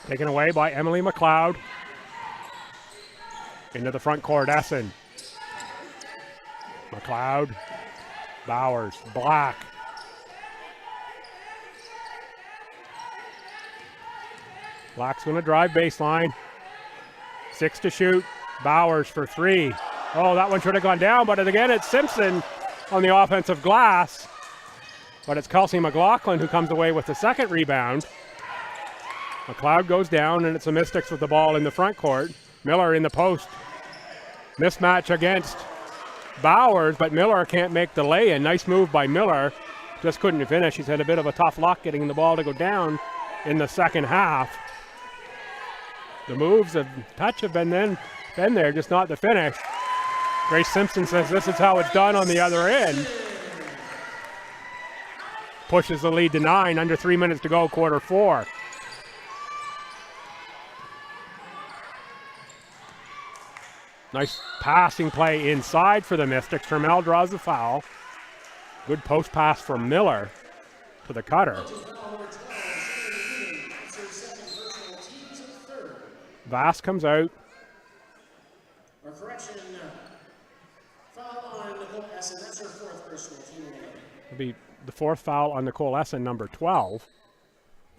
Taken away by Emily McLeod. Into the front court, Essen. McLeod, Bowers, Black. Black's going to drive baseline. 6 to shoot. Bowers for 3. Oh, that one should have gone down, but again, it's Simpson on the offensive glass. But it's Kelsey McLaughlin who comes away with the second rebound. McLeod goes down, and it's the Mystics with the ball in the front court. Miller in the post. Mismatch against Bowers, but Miller can't make the lay-in. Nice move by Miller. Just couldn't finish. He's had a bit of a tough luck getting the ball to go down in the second half. The moves of touch have been there, just not the finish. Grace Simpson says this is how it's done on the other end. Pushes the lead to 9, under 3 minutes to go, quarter 4. Nice passing play inside for the Mystics. Trammell draws the foul. Good post pass from Miller to the cutter. Vass comes out. Or correction, foul on Nicole Essen. That's her 4th personal team. It'll be the 4th foul on Nicole Essen, number 12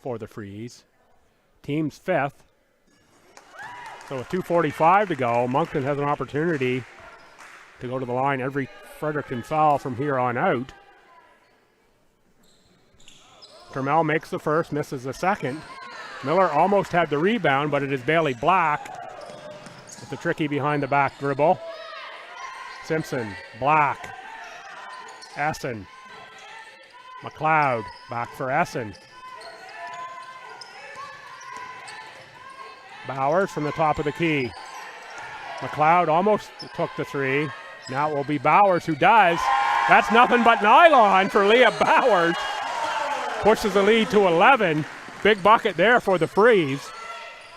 for the Freeze. Team's 5th. So with 2:45 to go, Moncton has an opportunity to go to the line every Fredericton foul from here on out. Trammell makes the first, misses the second. Miller almost had the rebound, but it is Bailey Black with the tricky behind the back dribble. Simpson, Black, Essen, McLeod, back for Essen. Bowers from the top of the key. McLeod almost took the 3. Now it will be Bowers who does. That's nothing but nylon for Leah Bowers. Pushes the lead to 11. Big bucket there for the Freeze.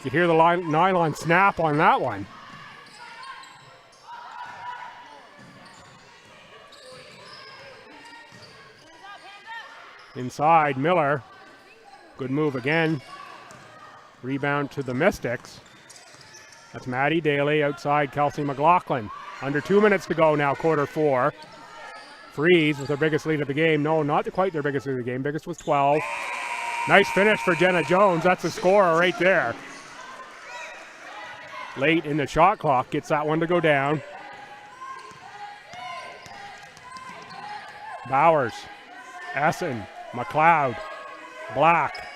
You hear the nylon snap on that one. Inside, Miller. Good move again. Rebound to the Mystics. That's Maddie Daly outside Kelsey McLaughlin. Under 2 minutes to go now, quarter 4. Freeze with their biggest lead of the game. No, not quite their biggest lead of the game. Biggest was 12. Nice finish for Jenna Jones. That's a scorer right there. Late in the shot clock, gets that one to go down. Bowers, Essen, McLeod, Black.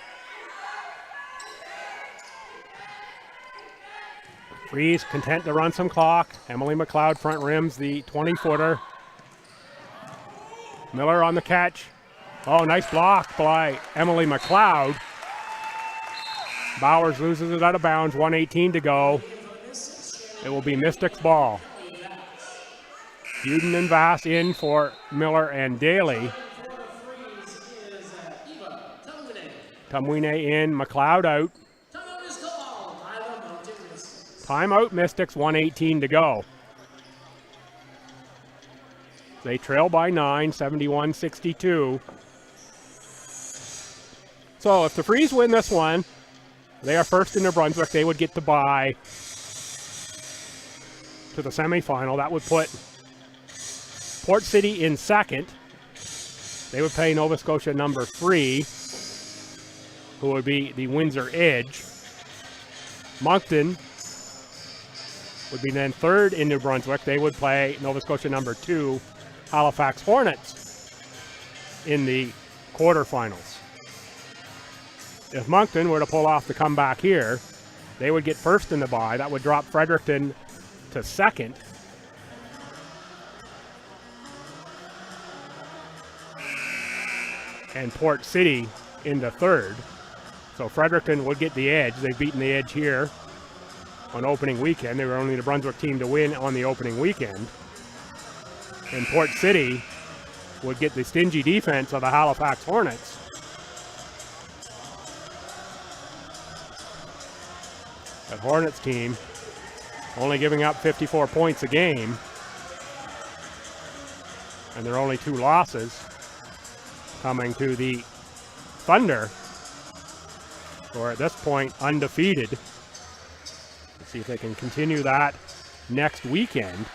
Freeze content to run some clock. Emily McLeod front rims the 20-footer. Miller on the catch. Oh, nice block by Emily McLeod. Bowers loses it out of bounds, 1:18 to go. It will be Mystics ball. Uden and Vass in for Miller and Daly. Tumwine in, McLeod out. Timeout Mystics, 1:18 to go. They trail by 9, 71-62. So if the Freeze win this one, they are first in New Brunswick. They would get the bye to the semifinal. That would put Port City in second. They would play Nova Scotia number 3, who would be the Windsor Edge. Moncton would be then third in New Brunswick. They would play Nova Scotia number 2, Halifax Hornets, in the quarterfinals. If Moncton were to pull off the comeback here, they would get first in the bye. That would drop Fredericton to second. And Port City into third. So Fredericton would get the edge. They've beaten the edge here on opening weekend. They were only the Brunswick team to win on the opening weekend. And Port City would get the stingy defense of the Halifax Hornets. That Hornets team only giving up 54 points a game. And there are only 2 losses coming to the Thunder, who are at this point undefeated. Let's see if they can continue that next weekend.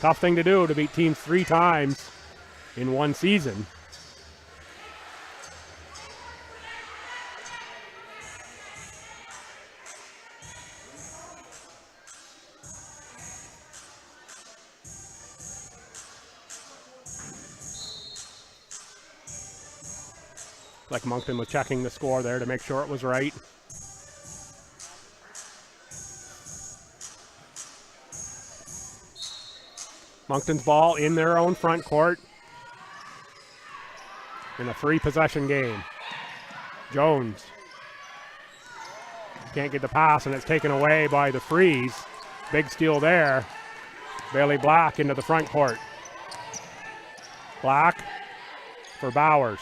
Tough thing to do, to beat teams 3 times in one season. Like Moncton was checking the score there to make sure it was right. Moncton's ball in their own front court in a 3-possession game. Jones can't get the pass, and it's taken away by the Freeze. Big steal there. Bailey Black into the front court. Black for Bowers.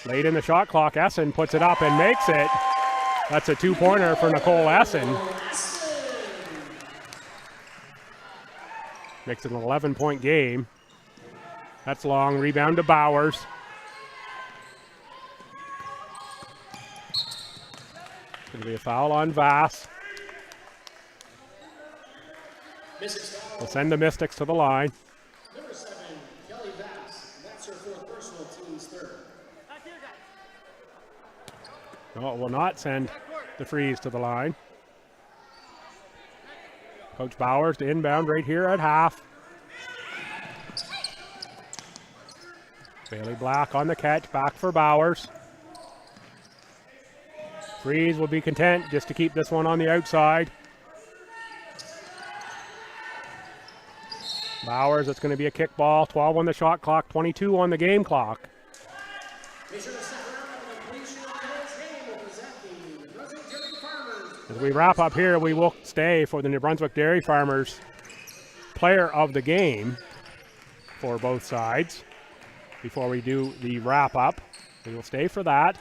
Late in the shot clock, Essen puts it up and makes it. That's a 2-pointer for Nicole Essen. Makes it an 11-point game. That's long. Rebound to Bowers. Going to be a foul on Vass. We'll send the Mystics to the line. Number 7, Kelly Vass. That's her 4th personal, team's 3rd. No, it will not send the Freeze to the line. Coach Bowers to inbound right here at half. Bailey Black on the catch, back for Bowers. Freeze will be content just to keep this one on the outside. Bowers, it's going to be a kick ball. 12 on the shot clock, 22 on the game clock. As we wrap up here, we will stay for the New Brunswick Dairy Farmers Player of the Game for both sides. Before we do the wrap up, we will stay for that.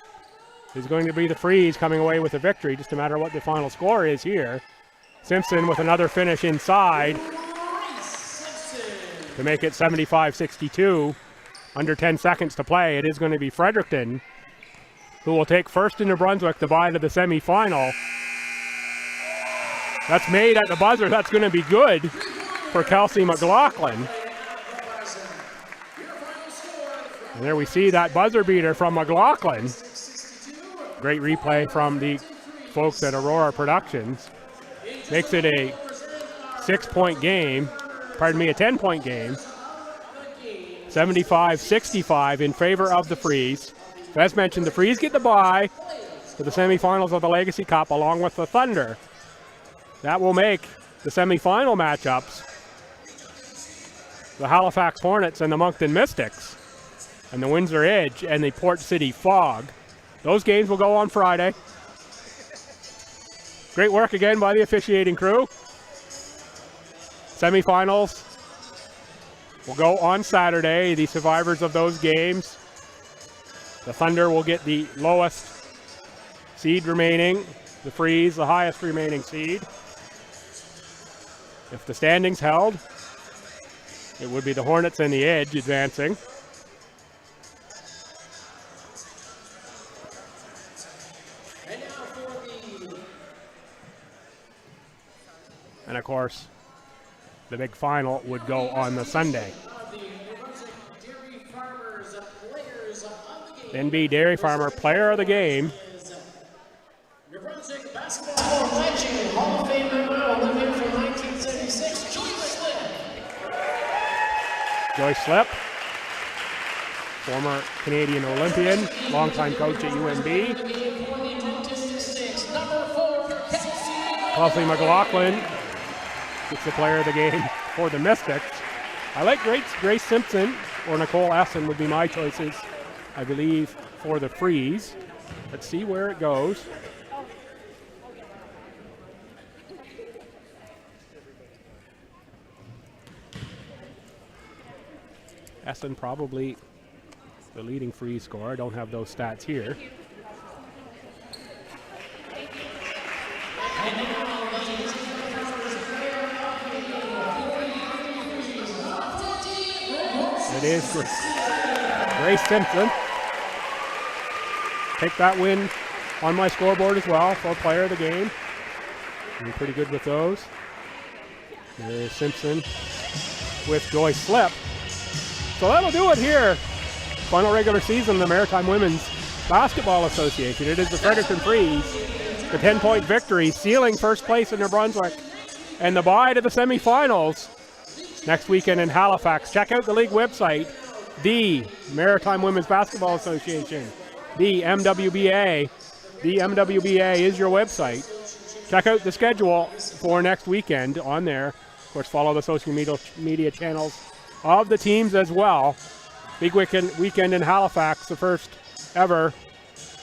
It's going to be the Freeze coming away with a victory, just no matter what the final score is here. Simpson with another finish inside to make it 75-62. Under 10 seconds to play. It is going to be Fredericton who will take first in New Brunswick to bye to the semifinal. That's made at the buzzer. That's going to be good for Kelsey McLaughlin. And there we see that buzzer beater from McLaughlin. Great replay from the folks at Aurora Productions. Makes it a 6-point game. Pardon me, a 10-point game. 75-65 in favor of the Freeze. As mentioned, the Freeze get the bye to the semifinals of the Legacy Cup along with the Thunder. That will make the semifinal matchups the Halifax Hornets and the Moncton Mystics, and the Windsor Edge and the Port City Fog. Those games will go on Friday. Great work again by the officiating crew. Semifinals will go on Saturday. The survivors of those games, the Thunder will get the lowest seed remaining, the Freeze the highest remaining seed. If the standings held, it would be the Hornets and the Edge advancing. And of course, the big final would go on the Sunday. NB Dairy Farmer Player of the Game. New Brunswick basketball legend, Hall of Fame member, Olympian from 1976, Joyce Slip, former Canadian Olympian, longtime coach at UNB. Kelsey McLaughlin gets the Player of the Game for the Mystics. I like Grace Simpson or Nicole Essen would be my choices, I believe, for the Freeze. Let's see where it goes. Essen probably the leading Freeze scorer. I don't have those stats here. It is Grace Simpson. Take that win on my scoreboard as well for Player of the Game. Doing pretty good with those. There's Simpson with Joyce Slip. So that'll do it here. Final regular season of the Maritime Women's Basketball Association. It is the Fredericton Freeze. The 10-point victory, sealing first place in New Brunswick and the bye to the semifinals next weekend in Halifax. Check out the league website, the Maritime Women's Basketball Association, the MWBA. The MWBA is your website. Check out the schedule for next weekend on there. Of course, follow the social media channels of the teams as well. Big weekend in Halifax, the first ever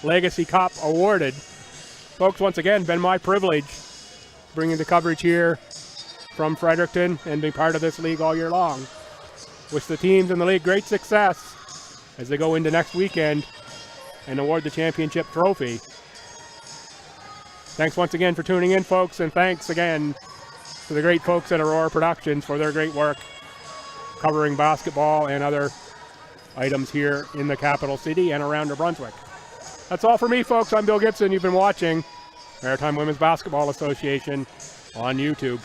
Legacy Cup awarded. Folks, once again, been my privilege bringing the coverage here from Fredericton and being part of this league all year long. Wish the teams in the league great success as they go into next weekend and award the championship trophy. Thanks once again for tuning in, folks, and thanks again to the great folks at Aurora Productions for their great work covering basketball and other items here in the capital city and around New Brunswick. That's all for me, folks. I'm Bill Gibson. You've been watching Maritime Women's Basketball Association on YouTube.